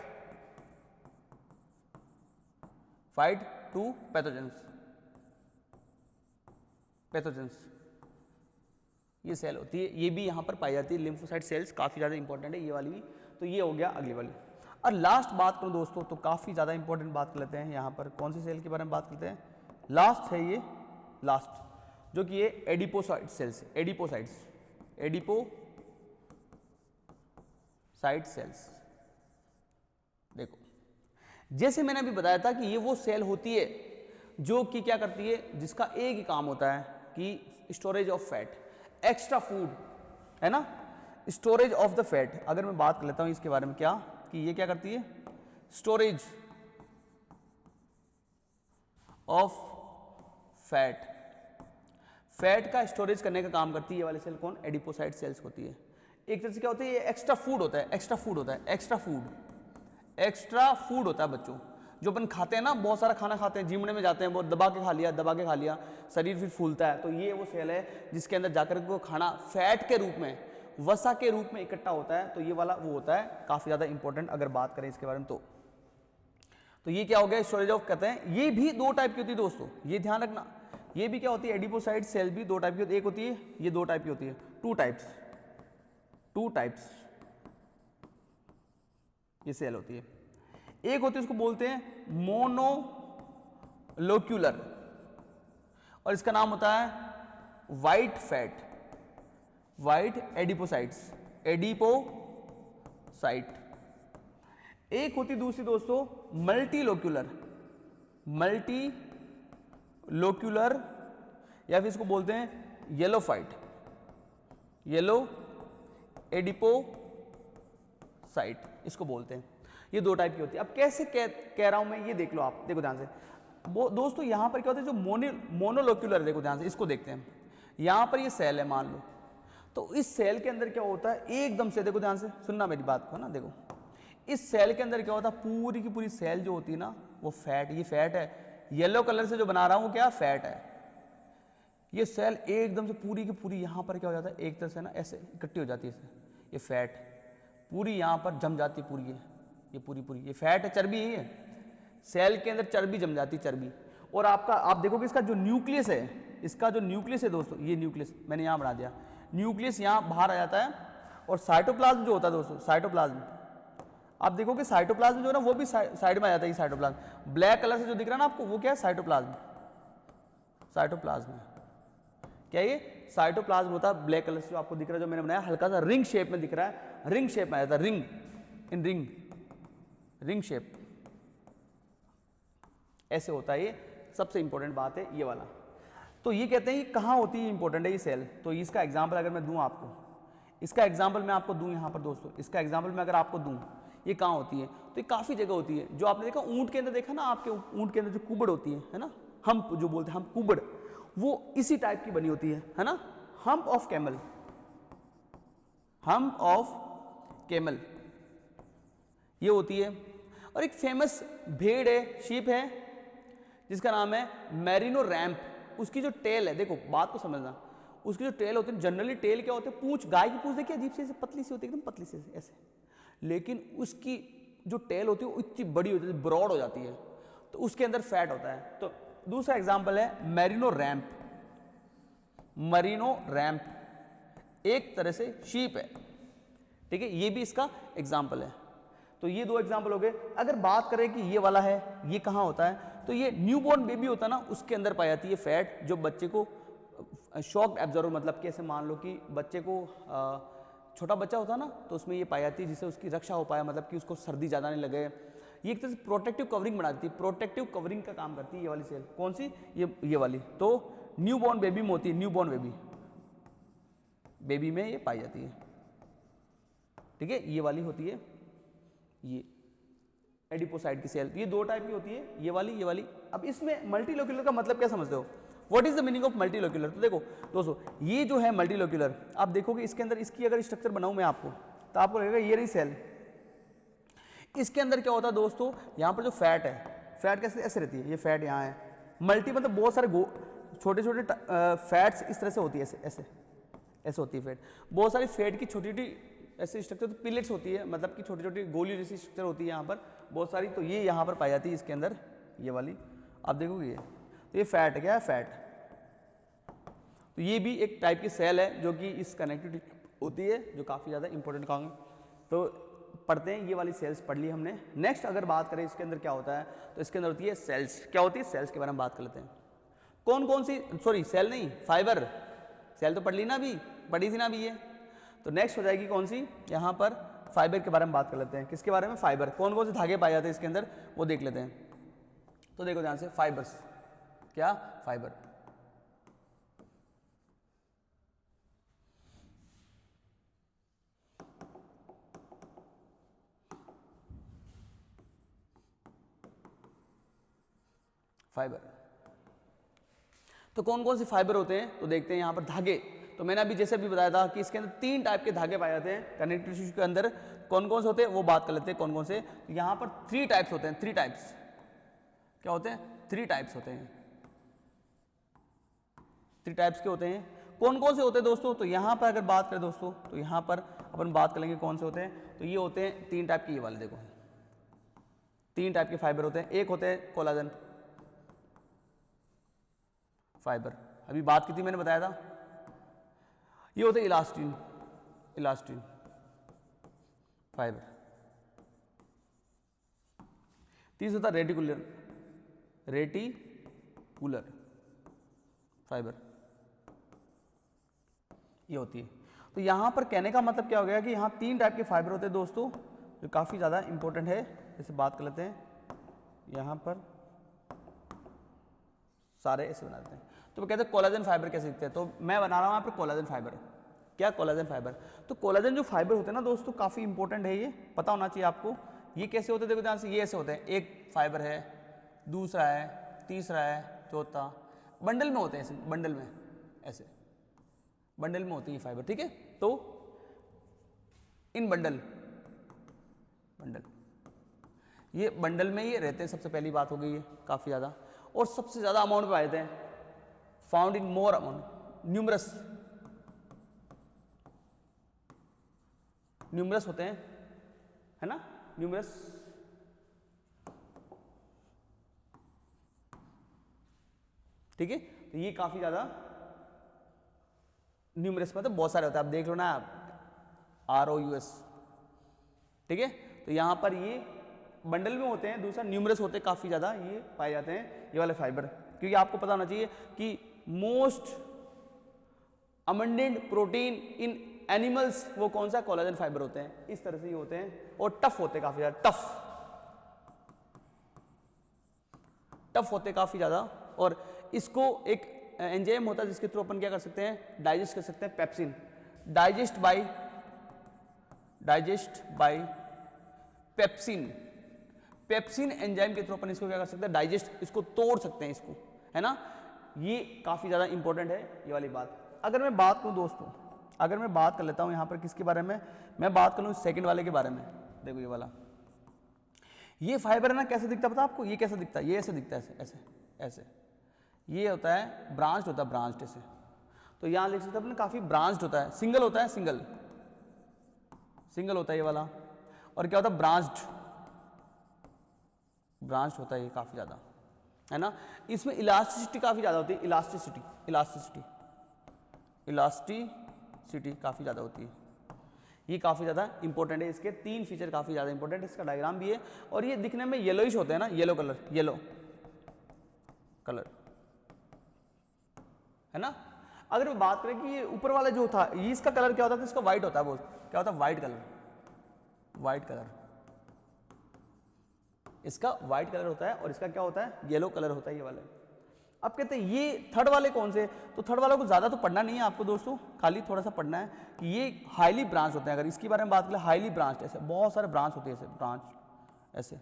fight to pathogens, pathogens, ये सेल होती है, ये भी यहां पर पाई जाती है। लिम्फोसाइट सेल्स काफी ज्यादा इंपॉर्टेंट है, ये वाली भी। तो ये हो गया अगली वाली। और लास्ट बात करूं दोस्तों तो काफी ज्यादा इंपॉर्टेंट बात कर लेते हैं, यहां पर कौन सी सेल के बारे में बात करते हैं, लास्ट है ये, लास्ट, जो कि ये adipocyte cells, adipocytes, adipocyte cells. देखो, जैसे मैंने अभी बताया था कि ये वो सेल होती है जो कि क्या करती है, जिसका एक ही काम होता है कि storage of fat, extra food, है ना, स्टोरेज ऑफ द फैट। अगर मैं बात कर लेता हूं इसके बारे में, क्या कि ये क्या करती है, स्टोरेज ऑफ फैट, फैट का स्टोरेज करने का काम करती है ये वाली सेल। कौन? एडिपोसाइट सेल्स होती है। एक तरह से क्या होता है, ये एक्स्ट्रा फूड होता है, एक्स्ट्रा फूड होता है, एक्स्ट्रा फूड, एक्स्ट्रा फूड होता है बच्चों, जो अपन खाते हैं ना, बहुत सारा खाना खाते हैं, जिमने में जाते हैं, बहुत दबा के खा लिया, दबा के खा लिया, शरीर फिर फूलता है। तो ये वो सेल है जिसके अंदर जाकर के वो खाना फैट के रूप में, वसा के रूप में इकट्ठा होता है। तो ये वाला वो होता है, काफी ज्यादा इंपॉर्टेंट अगर बात करें इसके बारे में। तो ये क्या हो गया, स्टोरेज ऑफ कहते हैं। ये भी दो टाइप की होती है दोस्तों, ये ध्यान रखना, ये भी क्या होती है, एडिपोसाइट सेल भी दो टाइप की होती है, एक होती है, ये दो टाइप की होती है, टू टाइप्स, टू टाइप्स ये सेल होती है। एक होती है, उसको बोलते हैं मोनोलोक्यूलर, और इसका नाम होता है white fat, white adipocytes, adipocyte. एक होती दूसरी दोस्तों मल्टीलोक्यूलर, मल्टीलोक्यूलर, या फिर इसको बोलते हैं येलो फाइट, येलो एडिपोसाइट इसको बोलते हैं। ये दो टाइप की होती है। अब कैसे कह रहा हूं मैं, ये देख लो आप, देखो ध्यान से दोस्तों, यहां पर क्या होता है, जो मोनोलोक्यूलर, देखो ध्यान से, इसको देखते हैं। यहां पर ये सेल है मान लो, तो इस सेल के अंदर क्या होता है, एकदम से देखो ध्यान से सुनना मेरी बात को ना, देखो इस सेल के अंदर क्या होता है, पूरी की पूरी सेल जो होती है ना, वो फैट, ये फैट है, येलो कलर से जो बना रहा हूं क्या, फैट है। ये सेल एकदम से पूरी की पूरी यहां पर क्या हो जाता है, एक तरह से ना ऐसे इकट्ठी हो जाती है, ये फैट पूरी यहां पर जम जाती है, पूरी ये पूरी ये फैट है, चर्बी है, सेल के अंदर चर्बी जम जाती है, चर्बी। और आपका आप देखोगे इसका जो न्यूक्लियस है, इसका जो न्यूक्लियस है दोस्तों, ये न्यूक्लियस मैंने यहां बना दिया, न्यूक्लियस यहां बाहर आ जाता है। और साइटोप्लाज्म जो होता है दोस्तों, साइटोप्लाज्म, आप देखोगे साइटोप्लाज्म जो है ना, वो भी साइड में आ जाता है, साइटोप्लाज्म ब्लैक कलर से जो दिख रहा है ना आपको, वो क्या है, साइटोप्लाज्म, साइटोप्लाज्म क्या ये साइटोप्लाज्म होता है, ब्लैक कलर से जो आपको दिख रहा है, जो मैंने बनाया हल्का सा रिंग शेप में दिख रहा है, रिंग शेप में आ जाता है, ring in ring, ring shape ऐसे होता है। ये सबसे इंपॉर्टेंट बात है ये वाला। तो ये कहते हैं ये कहाँ होती है, इंपॉर्टेंट है ये सेल। तो इसका एग्जांपल अगर मैं दूं आपको, इसका एग्जांपल मैं आपको दूं यहाँ पर दोस्तों, इसका एग्जांपल मैं अगर आपको दूं, ये कहाँ होती है, तो ये काफी जगह होती है। जो आपने देखा ऊंट के अंदर, देखा ना आपके ऊंट के अंदर जो कुबड़ होती है ना, हम्प जो बोलते हैं हम, कुबड़, वो इसी टाइप की बनी होती है ना, hump of camel, hump of camel ये होती है। और एक फेमस भेड़ है, शीप है, जिसका नाम है मैरिनो रैम्प। उसकी जो टेल है, देखो बात को समझना, उसकी जो टेल होती है, जनरली टेल क्या होती है, पूंछ, गाय की पूंछ देखिए अजीब से ऐसे पतली सी होती है, एकदम पतली सी ऐसे, लेकिन उसकी जो टेल होती है वो इतनी बड़ी होती है, ब्रॉड हो जाती है, तो उसके अंदर फैट होता है। तो दूसरा एग्जाम्पल है मैरिनो रैम्प। मरीनो रैम्प एक तरह से शीप है, ठीक है, ये भी इसका एग्जाम्पल है। तो ये दो एग्जाम्पल हो गए। अगर बात करें कि ये वाला है, ये कहाँ होता है, तो ये न्यूबॉर्न बेबी होता है ना, उसके अंदर पाई जाती है फैट, जो बच्चे को शॉक एब्जॉर्बर, मतलब कि ऐसे मान लो कि बच्चे को छोटा बच्चा होता है ना, तो उसमें ये पाई जाती है, जिससे उसकी रक्षा हो पाए, मतलब कि उसको सर्दी ज़्यादा नहीं लगे। ये एक तरह से प्रोटेक्टिव कवरिंग बना देती है, प्रोटेक्टिव कवरिंग का काम करती है ये वाली सेल। कौन सी? ये वाली। तो न्यूबॉर्न बेबी में होती है, न्यूबॉर्न बेबी में ये पाई जाती है, ठीक है। ये वाली होती है ये एडिपोसाइट की सेल। ये दो टाइप की होती है, ये वाली। अब इसमें मल्टीलोक्यूलर का मतलब क्या समझते हो? What is the meaning of multilocular? तो देखो दोस्तों, ये जो है मल्टीलोक्यूलर, आप देखोगे इसके अंदर, इसकी अगर स्ट्रक्चर बनाऊं मैं आपको, तो आपको लगेगा ये रही सेल। इसके अंदर क्या होता है दोस्तों, यहाँ पर जो फैट है, फैट कैसे ऐसे रहती है, ये फैट यहाँ है, मल्टी मतलब बहुत सारे छोटे छोटे फैट्स इस तरह से होती है, ऐसे होती है फैट, बहुत सारी फैट की छोटी छोटी ऐसी स्ट्रक्चर, तो पिलेट्स होती है, मतलब कि छोटी छोटी गोली जैसी स्ट्रक्चर होती है यहाँ पर बहुत सारी। तो ये यहाँ पर पाई जाती है इसके अंदर, ये वाली आप देखोगे ये, तो ये फैट क्या है, फैट। तो ये भी एक टाइप की सेल है जो कि इस कनेक्टिविटी होती है, जो काफ़ी ज़्यादा इंपॉर्टेंट काम है। तो पढ़ते हैं, ये वाली सेल्स पढ़ ली हमने। नेक्स्ट अगर बात करें इसके अंदर क्या होता है, तो इसके अंदर होती है सेल्स। क्या होती है? सेल्स के बारे में बात कर लेते हैं। कौन कौन सी, सॉरी सेल नहीं, फाइबर। सेल तो पढ़ ली ना, अभी पढ़ी थी ना अभी ये। तो नेक्स्ट हो जाएगी कौन सी, यहाँ पर फाइबर के बारे में बात कर लेते हैं। किसके बारे में? फाइबर। कौन कौन से धागे पाए जाते हैं इसके अंदर, वो देख लेते हैं। तो देखो ध्यान से, फाइबर्स क्या, फाइबर। फाइबर तो कौन कौन से फाइबर होते हैं, तो देखते हैं यहाँ पर धागे। तो मैंने अभी जैसे भी बताया था कि इसके अंदर 3 टाइप के धागे पाए जाते हैं कनेक्टिव टिश्यू के अंदर। कौन कौन से होते हैं वो बात कर लेते हैं, कौन कौन से। यहाँ पर 3 टाइप्स होते हैं, 3 टाइप्स। क्या होते हैं? 3 टाइप्स होते हैं। 3 टाइप्स के होते हैं। कौन कौन से होते हैं दोस्तों, तो यहाँ पर अगर बात करें दोस्तों, तो यहाँ पर अपन बात करेंगे कौन से होते हैं। तो ये होते हैं 3 टाइप के, ये वाले देखो 3 टाइप के फाइबर होते हैं। एक होते हैं कोलाजन फाइबर, अभी बात की थी मैंने, बताया था। ये होते हैं इलास्टिन फाइबर। तीसरा होता है रेटिकुलर फाइबर, ये होती है। तो यहां पर कहने का मतलब क्या हो गया कि यहाँ 3 टाइप के फाइबर होते हैं दोस्तों, जो काफी ज्यादा इंपॉर्टेंट है। जैसे बात कर लेते हैं, यहां पर सारे ऐसे बना देते हैं। तो वो कहते हैं कोलाजन फाइबर कैसे दिखते हैं, तो मैं बना रहा हूं यहाँ पर कोलाजन फाइबर। क्या? Collagen fibre. तो कोलाजन जो फाइबर होते हैं ना दोस्तों, काफी इंपॉर्टेंट है, ये पता होना चाहिए आपको। ये कैसे होते हैं, देखो ध्यान से, ये ऐसे होते हैं। एक फाइबर है, दूसरा है, तीसरा है, चौथा, बंडल में होते हैं ऐसे, बंडल में ऐसे, बंडल में होती है फाइबर, ठीक है। तो इन बंडल ये बंडल में ही रहते हैं, सबसे पहली बात हो गई है, काफी ज्यादा। और सबसे ज्यादा अमाउंट में पाए जाते हैं, found in more amount, numerous होते हैं, है ना, न्यूमरस। ठीक है, तो ये काफी ज्यादा न्यूमरस मतलब बहुत सारे होते हैं, आप देख लो ना, ROUS, ठीक है। तो यहां पर ये बंडल में होते हैं, दूसरा न्यूमरस होते हैं, काफी ज्यादा ये पाए जाते हैं ये वाले फाइबर। क्योंकि आपको पता होना चाहिए कि मोस्ट अबंडेंट प्रोटीन इन एनिमल्स वो कौन सा? कोलाजन फाइबर होते हैं। इस तरह से ये होते हैं, और टफ होते हैं, काफी ज्यादा टफ होते हैं काफी ज्यादा। और इसको एक एंजाइम होता है जिसके थ्रू अपन क्या कर सकते हैं, डाइजेस्ट कर सकते हैं। Pepsin, digest by pepsin enzyme के थ्रू अपन इसको क्या कर सकते हैं, डाइजेस्ट, इसको तोड़ सकते हैं, इसको, है ना। ये काफी ज्यादा इंपॉर्टेंट है ये वाली बात। अगर मैं बात करूं दोस्तों, अगर मैं बात कर लेता हूं यहां पर किसके बारे में, मैं बात करूं सेकंड वाले के बारे में। देखो ये वाला, ये फाइबर है ना, कैसे दिखता है पता आपको? ये कैसे दिखता है? ये ऐसे दिखता है, ऐसे ऐसे ऐसे। ये होता है ब्रांच्ड, होता है ब्रांच्ड ऐसे। तो यहाँ लिख सकते हैं अपने, काफी ब्रांच्ड होता है, सिंगल होता है, सिंगल सिंगल होता है ये वाला। और क्या होता है? ब्रांच्ड, ब्रांच्ड होता है ये काफी ज्यादा, है ना। इसमें इलास्टिसिटी काफी ज्यादा होती है, इलास्टिसिटी इलास्टिसिटी इलास्टिसिटी काफी ज्यादा होती है। ये काफी ज्यादा इंपॉर्टेंट है, इसके 3 फीचर काफी ज्यादा इंपॉर्टेंट है। इसका डायग्राम भी है, और ये दिखने में येलोइश होते हैं ना, येलो कलर, येलो कलर, है ना। अगर मैं बात करें कि ये ऊपर वाला जो था, ये इसका कलर क्या होता है? इसका व्हाइट होता है, वो क्या होता है? व्हाइट कलर, व्हाइट कलर, इसका व्हाइट कलर होता है, और इसका क्या होता है? येलो कलर होता है ये वाला। अब कहते हैं ये थर्ड वाले कौन से? तो थर्ड वालों को ज्यादा तो पढ़ना नहीं है आपको दोस्तों, खाली थोड़ा सा पढ़ना है कि ये हाईली ब्रांच होते हैं। अगर इसके बारे में बात करें, हाईली ब्रांच, ऐसे बहुत सारे ब्रांच होते हैं, ऐसे ब्रांच ऐसे,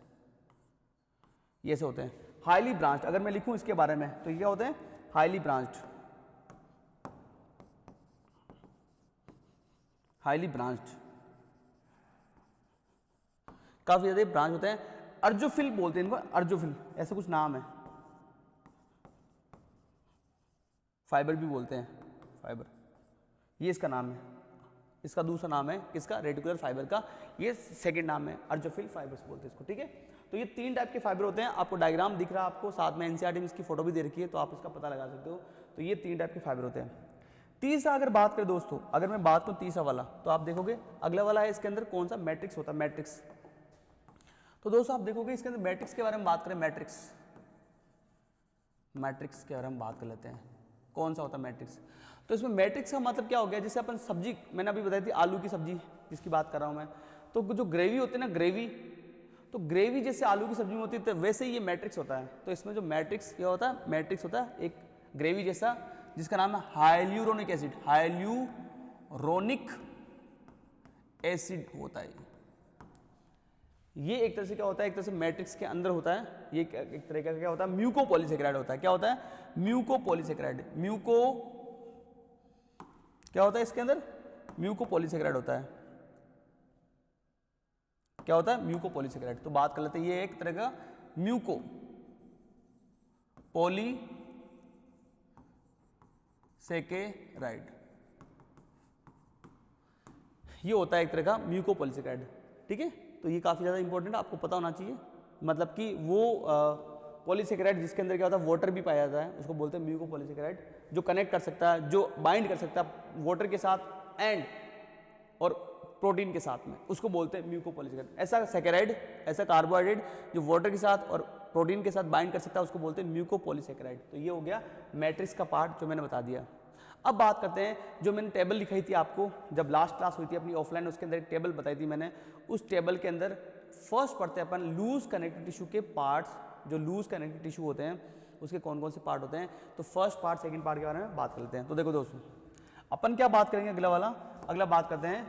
ये ऐसे होते हैं हाईली ब्रांच। अगर मैं लिखूं इसके बारे में तो ये क्या होते हैं? हाईली ब्रांच्ड, हाईली ब्रांच्ड, काफी ज्यादा ब्रांच होते हैं। अर्जोफिल बोलते हैं इनको, अर्जोफिल ऐसा कुछ नाम है, फाइबर भी बोलते हैं, फाइबर, ये इसका नाम है। इसका दूसरा नाम है किसका? रेटिकुलर फाइबर का, ये सेकंड नाम है, अर्जोफिल फाइबर्स बोलते हैं इसको, ठीक है। तो ये 3 टाइप के फाइबर होते हैं। आपको डायग्राम दिख रहा है, आपको साथ में एनसीईआरटी में इसकी फोटो भी दे रखी है, तो आप इसका पता लगा सकते हो। तो ये 3 टाइप के फाइबर होते हैं। तीसरा अगर बात करें दोस्तों, अगर मैं बात करूं तीसरा वाला, तो आप देखोगे अगला वाला है, इसके अंदर कौन सा? मैट्रिक्स होता है, मैट्रिक्स। तो दोस्तों आप देखोगे इसके अंदर मैट्रिक्स के बारे में बात करें, मैट्रिक्स, मैट्रिक्स के बारे में बात कर लेते हैं, कौन सा होता है मैट्रिक्स। तो इसमें मैट्रिक्स का मतलब क्या हो गया? जैसे अपन सब्जी, मैंने अभी बताई थी आलू की सब्जी जिसकी बात कर रहा हूं मैं, तो जो ग्रेवी होती है ना, ग्रेवी, तो ग्रेवी जैसे आलू की सब्जी में होती है, तो वैसे ही ये मैट्रिक्स होता है। तो इसमें जो मैट्रिक्स क्या होता है? मैट्रिक्स होता है एक ग्रेवी जैसा, जिसका नाम है हाइल्यूरोनिक एसिड, हाइल्यूरोनिक एसिड होता है। ये एक तरह से क्या होता है? एक तरह से मैट्रिक्स के अंदर होता है। ये एक तरह का क्या होता है? म्यूकोपॉलीसेकेराइड होता है। क्या होता है? म्यूकोपॉलीसेकेराइड। म्यूको क्या होता है इसके अंदर? म्यूकोपॉलीसेकेराइड होता है। क्या होता है? म्यूकोपॉलीसेकेराइड। तो बात कर लेते हैं, ये एक तरह का म्यूको पॉलीसेकेराइड, ये होता है एक तरह का म्यूकोपॉलीसेकेराइड, ठीक है। तो ये काफी ज्यादा इंपॉर्टेंट है, आपको पता होना चाहिए। मतलब कि वो पॉलीसेकेराइड जिसके अंदर क्या होता है? वाटर भी पाया जाता है, उसको बोलते हैं म्यूकोपॉलीसेकेराइड, जो कनेक्ट कर सकता है, जो बाइंड कर सकता है वाटर के साथ एंड और प्रोटीन के साथ में, उसको बोलते हैं म्यूकोपॉलीसेकेराइड। ऐसा सेकेराइड, ऐसा कार्बोहाइड्रेट जो वाटर के साथ और प्रोटीन के साथ बाइंड कर सकता है, उसको बोलते हैं म्यूकोपॉलीसेकेराइड। तो ये हो गया मैट्रिक्स का पार्ट जो मैंने बता दिया। अब बात करते हैं, जो मैंने टेबल लिखाई थी आपको जब लास्ट क्लास हुई थी अपनी ऑफलाइन, उसके अंदर एक टेबल बताई थी मैंने। उस टेबल के अंदर फर्स्ट पढ़ते हैं अपन लूज कनेक्टिव टिश्यू के पार्ट्स, जो लूज कनेक्टिव टिश्यू होते हैं उसके कौन कौन से पार्ट होते हैं। तो फर्स्ट पार्ट, सेकंड पार्ट के बारे में बात कर लेते हैं। तो देखो दोस्तों, अपन क्या बात करेंगे अगला वाला, अगला बात करते हैं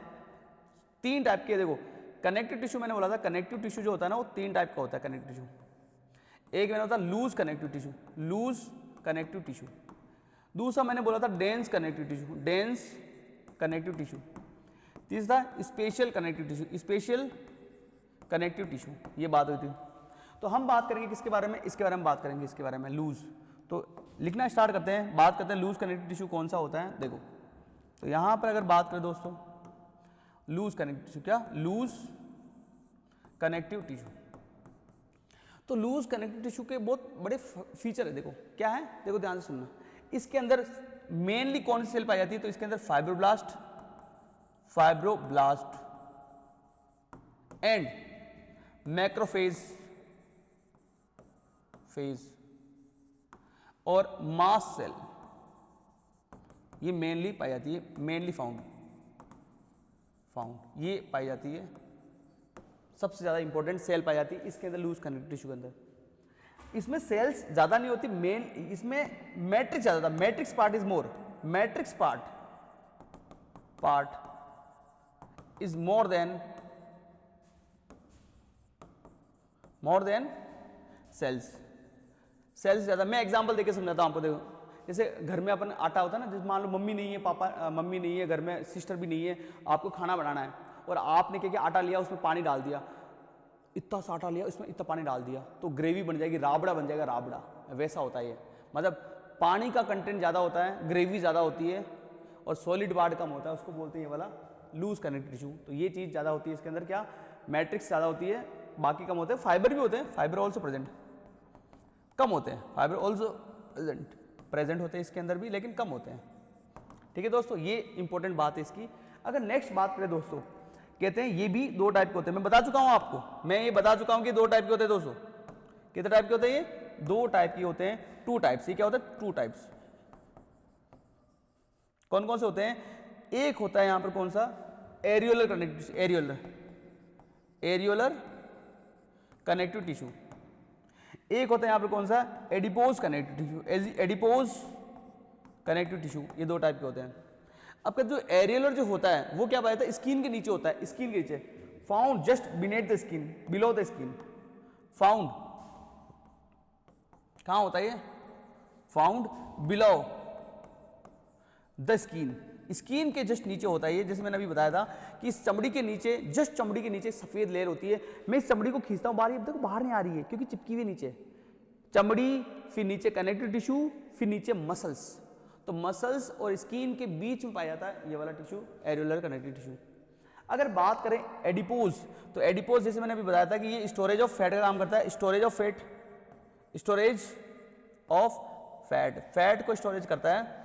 3 टाइप के। देखो कनेक्टिव टिश्यू मैंने बोला था, कनेक्टिव टिश्यू जो होता है ना वो 3 टाइप का होता है कनेक्टिव टिश्यू। एक मैंने होता है loose connective tissue, loose connective tissue. दूसरा मैंने बोला था dense connective tissue, dense connective tissue. तीसरा special connective tissue, special connective tissue. ये बात हुई थी। तो हम बात करेंगे किसके बारे में? इसके बारे में बात करेंगे, इसके बारे में लूज। तो लिखना स्टार्ट करते हैं, बात करते हैं लूज कनेक्टिव टिश्यू कौन सा होता है। देखो तो यहां पर अगर बात करें दोस्तों, लूज कनेक्टिव टिश्यू, क्या? Loose connective tissue. तो लूज कनेक्टिव टिश्यू के बहुत बड़े फीचर है। देखो क्या है, देखो ध्यान से सुनना। इसके अंदर मेनली कौन सी सेल पाई जाती है? तो इसके अंदर fibroblast, fibroblast and macrophage, phase और मास्ट सेल, ये मेनली पाई जाती है, मेनली फाउंड ये पाई जाती है। सबसे ज्यादा इंपॉर्टेंट सेल पाई जाती है इसके अंदर, लूज कनेक्टिव टिश्यू के अंदर। इसमें सेल्स ज्यादा नहीं होती, मेन इसमें मैट्रिक्स ज्यादा था। Matrix part is more, matrix part is more than cells, cells ज्यादा। मैं एग्जांपल देके समझाता हूं आपको। देखो जैसे घर में अपन आटा होता है ना, जैसे मान लो मम्मी नहीं है, पापा मम्मी नहीं है घर में, सिस्टर भी नहीं है, आपको खाना बनाना है और आपने क्या किया, आटा लिया, उसमें पानी डाल दिया। इतना सा आटा लिया, इसमें इतना पानी डाल दिया तो ग्रेवी बन जाएगी, राबड़ा बन जाएगा, राबड़ा। वैसा होता है ये, मतलब पानी का कंटेंट ज़्यादा होता है, ग्रेवी ज़्यादा होती है और सॉलिड पार्ट कम होता है, उसको बोलते हैं ये वाला लूज कनेक्टिव टिश्यू। तो ये चीज़ ज़्यादा होती है इसके अंदर, क्या मैट्रिक्स ज़्यादा होती है, बाकी कम होते हैं। फाइबर भी होते हैं, फाइबर ऑल्सो प्रेजेंट, कम होते हैं, फाइबर ऑल्सो प्रेजेंट होते हैं इसके अंदर भी, लेकिन कम होते हैं। ठीक है दोस्तों, ये इंपॉर्टेंट बात है इसकी। अगर नेक्स्ट बात करें दोस्तों, कहते हैं ये भी दो टाइप के होते हैं। मैं बता चुका हूं आपको, मैं ये बता चुका हूं कि दो टाइप के होते हैं दोस्तों। कितने टाइप के होते हैं ये? दो टाइप के होते हैं, टू टाइप्स। ये क्या होता है? Two types. कौन कौन से होते हैं? एक होता है यहां पर कौन सा? Areolar connective, areolar connective tissue. एक होता है यहां पर कौन सा? Adipose connective tissue, adipose connective tissue. ये दो टाइप के होते हैं। अब जो एरियोलर जो होता है वो क्या पाया था? स्किन के नीचे होता है, स्किन के नीचे, found just beneath the skin, below the skin. Found कहां होता है ये? Found below the skin, skin के जस्ट नीचे होता है ये। जैसे मैंने अभी बताया था कि इस चमड़ी के नीचे, जस्ट चमड़ी के नीचे सफेद लेयर होती है। मैं इस चमड़ी को खींचता हूं बाहर, अब तक बाहर नहीं आ रही है क्योंकि चिपकी हुई नीचे चमड़ी, फिर नीचे कनेक्टिव टिश्यू, फिर नीचे मसल्स। तो मसल्स और स्किन के बीच में पाया जाता है ये वाला टिश्यू, एरियोलर कनेक्टिव टिश्यू। अगर बात करें एडिपोज, तो एडिपोज जैसे मैंने अभी बताया था कि ये स्टोरेज ऑफ फैट का काम करता है, storage of fat, storage of fat, fat को स्टोरेज करता है।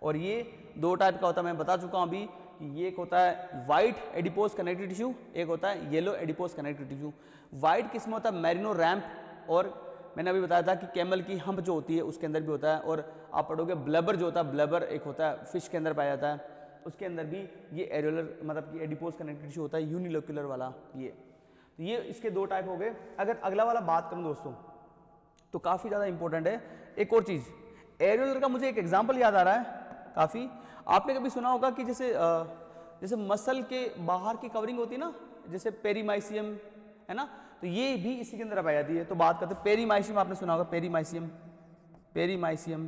और ये दो टाइप का होता है, मैं बता चुका हूं अभी कि ये एक होता है व्हाइट एडिपोज कनेक्टिव टिश्यू, एक होता है yellow adipose connective tissue. White किस में होता है? मैरिनो रैम्प, और मैंने अभी बताया था कि कैमल की हम्प जो होती है उसके अंदर भी होता है। और आप पढ़ोगे ब्लबर जो होता है, ब्लबर एक होता है फिश के अंदर पाया जाता है, उसके अंदर भी ये एरियोलर मतलब कि एडिपोज कनेक्टिव टिश्यू होता है, यूनिलोक्युलर वाला ये। तो ये इसके दो टाइप हो गए। अगर अगला वाला बात करूं दोस्तों तो काफ़ी ज़्यादा इंपॉर्टेंट है। एक और चीज़, एरियोलर का मुझे एक एग्जाम्पल याद आ रहा है काफ़ी, आपने कभी सुना होगा कि जैसे मसल के बाहर की कवरिंग होती है ना, जैसे पेरीमाइसियम है ना, तो ये भी इसी के अंदर पाई जाती है। तो बात करते हैं पेरीमाइसियम, आपने सुना होगा पेरीमाइसियम, पेरीमाइसियम।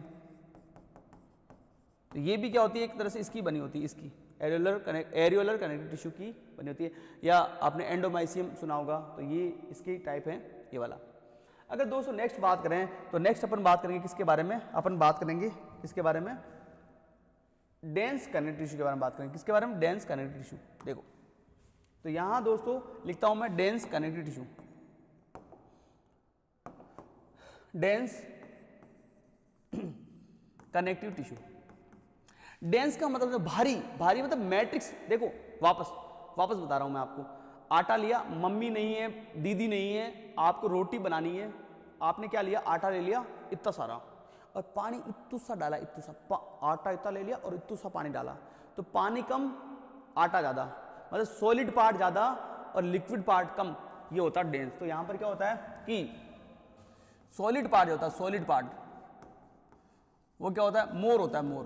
तो ये भी क्या होती है? एक तरह से इसकी बनी होती है, इसकी एरियोलर कनेक्टिव टिश्यू की बनी होती है। या आपने एंडोमाइसियम सुना होगा, तो ये इसके टाइप है ये वाला। अगर दोस्तों नेक्स्ट बात करें तो नेक्स्ट अपन बात करेंगे किसके बारे में? अपन बात करेंगे किसके बारे में? डेंस कनेक्टिव टिश्यू के बारे में बात करेंगे। किसके बारे में? Dense connective tissue. देखो तो यहां दोस्तों लिखता हूं मैं dense connective tissue, dense connective tissue. Dense का मतलब भारी, भारी मतलब मैट्रिक्स। देखो वापस बता रहा हूं मैं आपको, आटा लिया, मम्मी नहीं है, दीदी नहीं है, आपको रोटी बनानी है, आपने क्या लिया? आटा ले लिया इतना सारा, और पानी इतना सा डाला, इतना सा आटा इतना ले लिया और इतना सा पानी डाला, तो पानी कम आटा ज़्यादा, मतलब सॉलिड पार्ट ज़्यादा और लिक्विड पार्ट कम, ये होता है डेंस। तो यहां पर क्या होता है कि सॉलिड पार्ट जो होता है, सॉलिड पार्ट वो क्या होता है? मोर होता है, मोर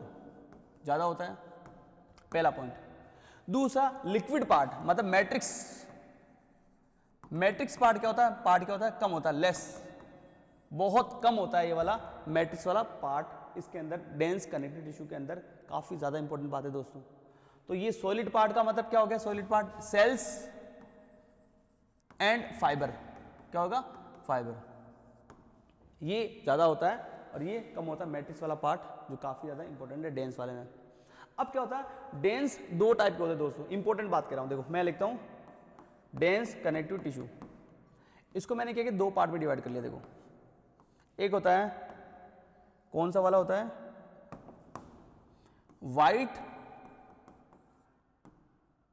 ज़्यादा होता है, पहला पॉइंट। दूसरा लिक्विड पार्ट मतलब मैट्रिक्स, मैट्रिक्स पार्ट क्या होता है? पार्ट क्या होता है? कम होता है, लेस, बहुत कम होता है ये वाला मैट्रिक्स वाला पार्ट इसके अंदर, डेंस कनेक्टिव टिश्यू के अंदर। काफ़ी ज़्यादा इंपॉर्टेंट बात है दोस्तों। तो ये सॉलिड पार्ट का मतलब क्या हो गया? Solid part cells and fibre, क्या होगा? फाइबर, ये ज़्यादा होता है और ये कम होता है मैट्रिक्स वाला पार्ट, जो काफ़ी ज़्यादा इंपॉर्टेंट है डेंस वाले में। अब क्या होता है? डेंस दो टाइप के होते हैं दोस्तों, इंपॉर्टेंट बात कर रहा हूँ। देखो मैं लिखता हूँ डेंस कनेक्टिव टिश्यू, इसको मैंने क्या किया? दो पार्ट में डिवाइड कर लिया। देखो एक होता है कौन सा वाला होता है? वाइट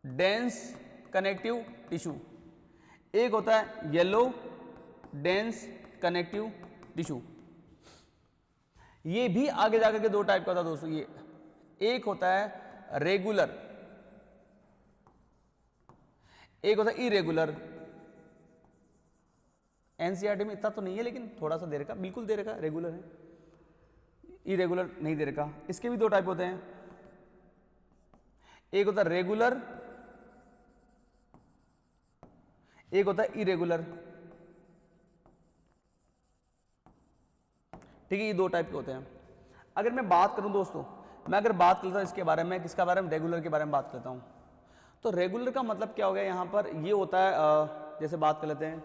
डेंस कनेक्टिव टिश्यू, एक होता है येलो डेंस कनेक्टिव टिश्यू। ये भी आगे जाकर के दो टाइप का होता है दोस्तों। ये एक होता है रेगुलर, एक होता है इरेगुलर। एनसीईआरटी में इतना तो नहीं है लेकिन थोड़ा सा दे रखा, बिल्कुल दे रखा, रेगुलर है, इरेगुलर नहीं दे रखा। इसके भी दो टाइप होते हैं, एक होता है रेगुलर, एक होता है इरेगुलर। ठीक है, ये दो टाइप के होते हैं। अगर मैं बात करूं दोस्तों, मैं अगर बात करता हूं इसके बारे में, किसका बारे में? रेगुलर के बारे में बात करता हूं। तो रेगुलर का मतलब क्या हो गया? यहां पर ये होता है जैसे बात कर लेते हैं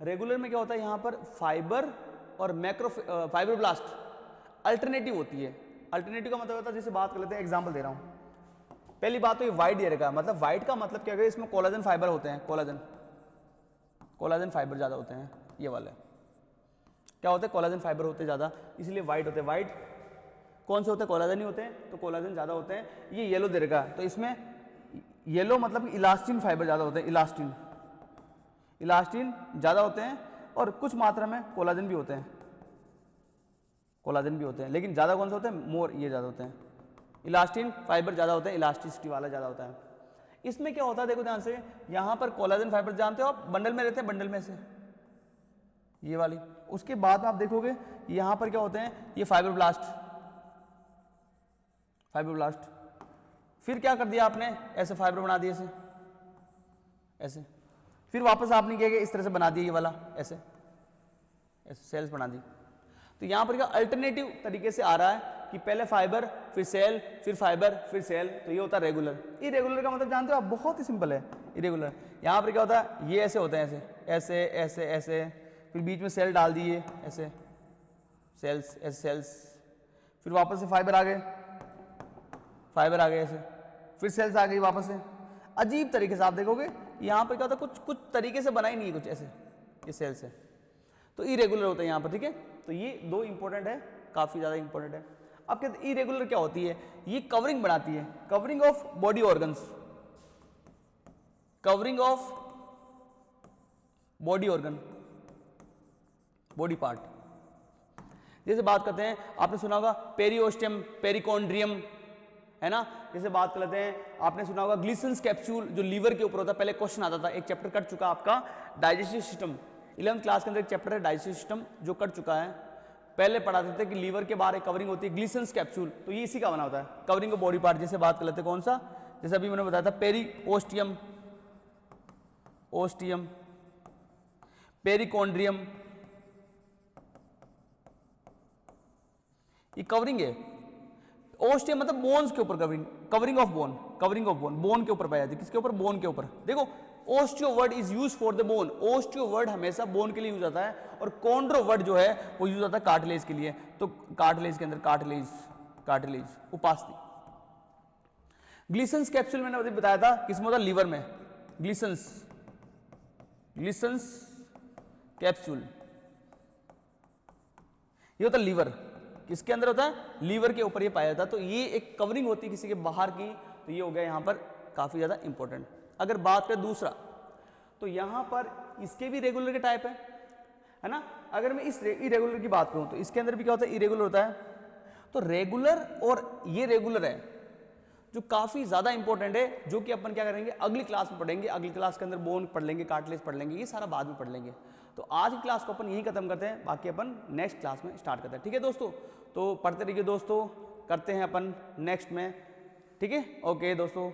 रेगुलर में क्या होता है, यहाँ पर फाइबर और मैक्रो फाइब्रोब्लास्ट अल्टरनेटिव होती है। अल्टरनेटिव का मतलब होता है, जैसे बात कर लेते हैं, एग्जाम्पल दे रहा हूँ। पहली बात तो ये वाइट ईयर का, मतलब वाइट का मतलब क्या है, इसमें कोलाजन फाइबर होते हैं, कोलाजन फाइबर ज़्यादा होते हैं। ये वाले क्या होते हैं, कोलाजन फाइबर होते हैं ज़्यादा, इसलिए वाइट होते हैं। वाइट कौन से होते हैं, कोलाजन ही होते हैं, तो कोलाजन ज़्यादा होते हैं। ये येलो दे रखा है, तो इसमें येलो मतलब इलास्टिन फाइबर ज़्यादा होते हैं, इलास्टिन ज़्यादा होते हैं, और कुछ मात्रा में कोलाजन भी होते हैं, लेकिन ज़्यादा कौन से होते हैं, मोर ये ज़्यादा होते हैं, इलास्टिन फाइबर ज़्यादा होते हैं, इलास्टिसिटी वाला ज़्यादा होता है। इसमें क्या होता है, देखो ध्यान से, यहाँ पर कोलाजन फाइबर जानते हो आप, बंडल में रहते हैं, बंडल में से ये वाली। उसके बाद में आप देखोगे यहाँ पर क्या होते हैं, ये फाइब्रोब्लास्ट, फिर क्या कर दिया आपने, ऐसे फाइबर बना दिए, ऐसे, फिर वापस आपने क्या किया, इस तरह से बना दिया, ये वाला ऐसे सेल्स बना दी। तो यहाँ पर क्या अल्टरनेटिव तरीके से आ रहा है कि पहले फाइबर, फिर सेल, फिर फाइबर, फिर सेल, तो ये होता है रेगुलर। इरेगुलर का मतलब जानते हो आप, बहुत ही सिंपल है। इरेगुलर यहाँ पर क्या होता है, ये ऐसे होते हैं, ऐसे ऐसे ऐसे ऐसे, फिर बीच में सेल डाल दिए, ऐसे सेल्स, ऐसे सेल्स, फिर वापस से फाइबर आ गए, ऐसे, फिर सेल्स आ गई वापस से। अजीब तरीके से आप देखोगे यहाँ पर क्या होता है, कुछ तरीके से बना ही नहीं है, कुछ ऐसे, ये सेल्स है, तो इरेगुलर होता है यहाँ पर, ठीक है। तो ये दो इंपॉर्टेंट है, काफी ज्यादा इंपॉर्टेंट है। अब कहते हैं इरेगुलर क्या होती है, ये कवरिंग बनाती है, covering of body organs, covering of body organ, body part. जैसे बात करते हैं, आपने सुना होगा पेरिओस्टियम, पेरिकॉन्ड्रियम, है ना। जैसे बात कर लेते हैं, आपने सुना होगा ग्लिसन्स कैप्सूल, जो लीवर के ऊपर होता है, पहले क्वेश्चन आता था, एक चैप्टर कट चुका आपका डाइजेस्टिव सिस्टम, 11th क्लास के अंदर एक चैप्टर है डाइजेस्टिव सिस्टम जो कट चुका है। पहले पढ़ाते थे कि लीवर के बाहर एक कवरिंग होती है, ग्लिसन्स कैप्सूल, तो ये इसी का बना होता है, कवरिंग ऑफ बॉडी पार्ट। जैसे बात कर लेते हैं, कौन सा, जैसे अभी मैंने बताया था, पेरिओस्टियम, पेरिकॉन्ड्रियम, ये कवरिंग है। ओस्टियम मतलब बोन्स के ऊपर covering, covering of bone, bone के ऊपर पाई जाती है। किसके ऊपर, बोन के ऊपर। देखो osteo word is use for the bone, osteo word हमेशा बोन के लिए यूज आता है, और कॉन्ड्रो वर्ड जो है वो यूज आता है कार्टिलेज के लिए। तो कार्टिलेज के अंदर कार्टिलेज उपास्थि। ग्लिसन्स कैप्सूल मैंने अभी बताया था, किसमें होता है, लीवर में, ग्लिसन्स कैप्सूल, ये होता है लीवर, किसके अंदर होता है, लीवर के ऊपर ये पाया जाता है। तो ये एक कवरिंग होती है किसी के बाहर की, तो ये हो गया यहाँ पर काफी ज्यादा इंपॉर्टेंट। अगर बात करें दूसरा, तो यहां पर इसके भी रेगुलर के टाइप है ना। अगर मैं इस इरेगुलर की बात करूं, तो इसके अंदर भी क्या होता है, इरेगुलर होता है। तो रेगुलर और ये रेगुलर है जो काफी ज्यादा इंपॉर्टेंट है, जो कि अपन क्या करेंगे, अगली क्लास में पढ़ेंगे। अगली क्लास के अंदर बोन पढ़ लेंगे, कार्टिलेज पढ़ लेंगे, ये सारा बाद में पढ़ लेंगे। तो आज की क्लास को अपन यहीं खत्म करते हैं, बाकी अपन नेक्स्ट क्लास में स्टार्ट करते हैं, ठीक है दोस्तों। तो पढ़ते रहिए दोस्तों, करते हैं अपन नेक्स्ट में, ठीक है। ओके दोस्तों।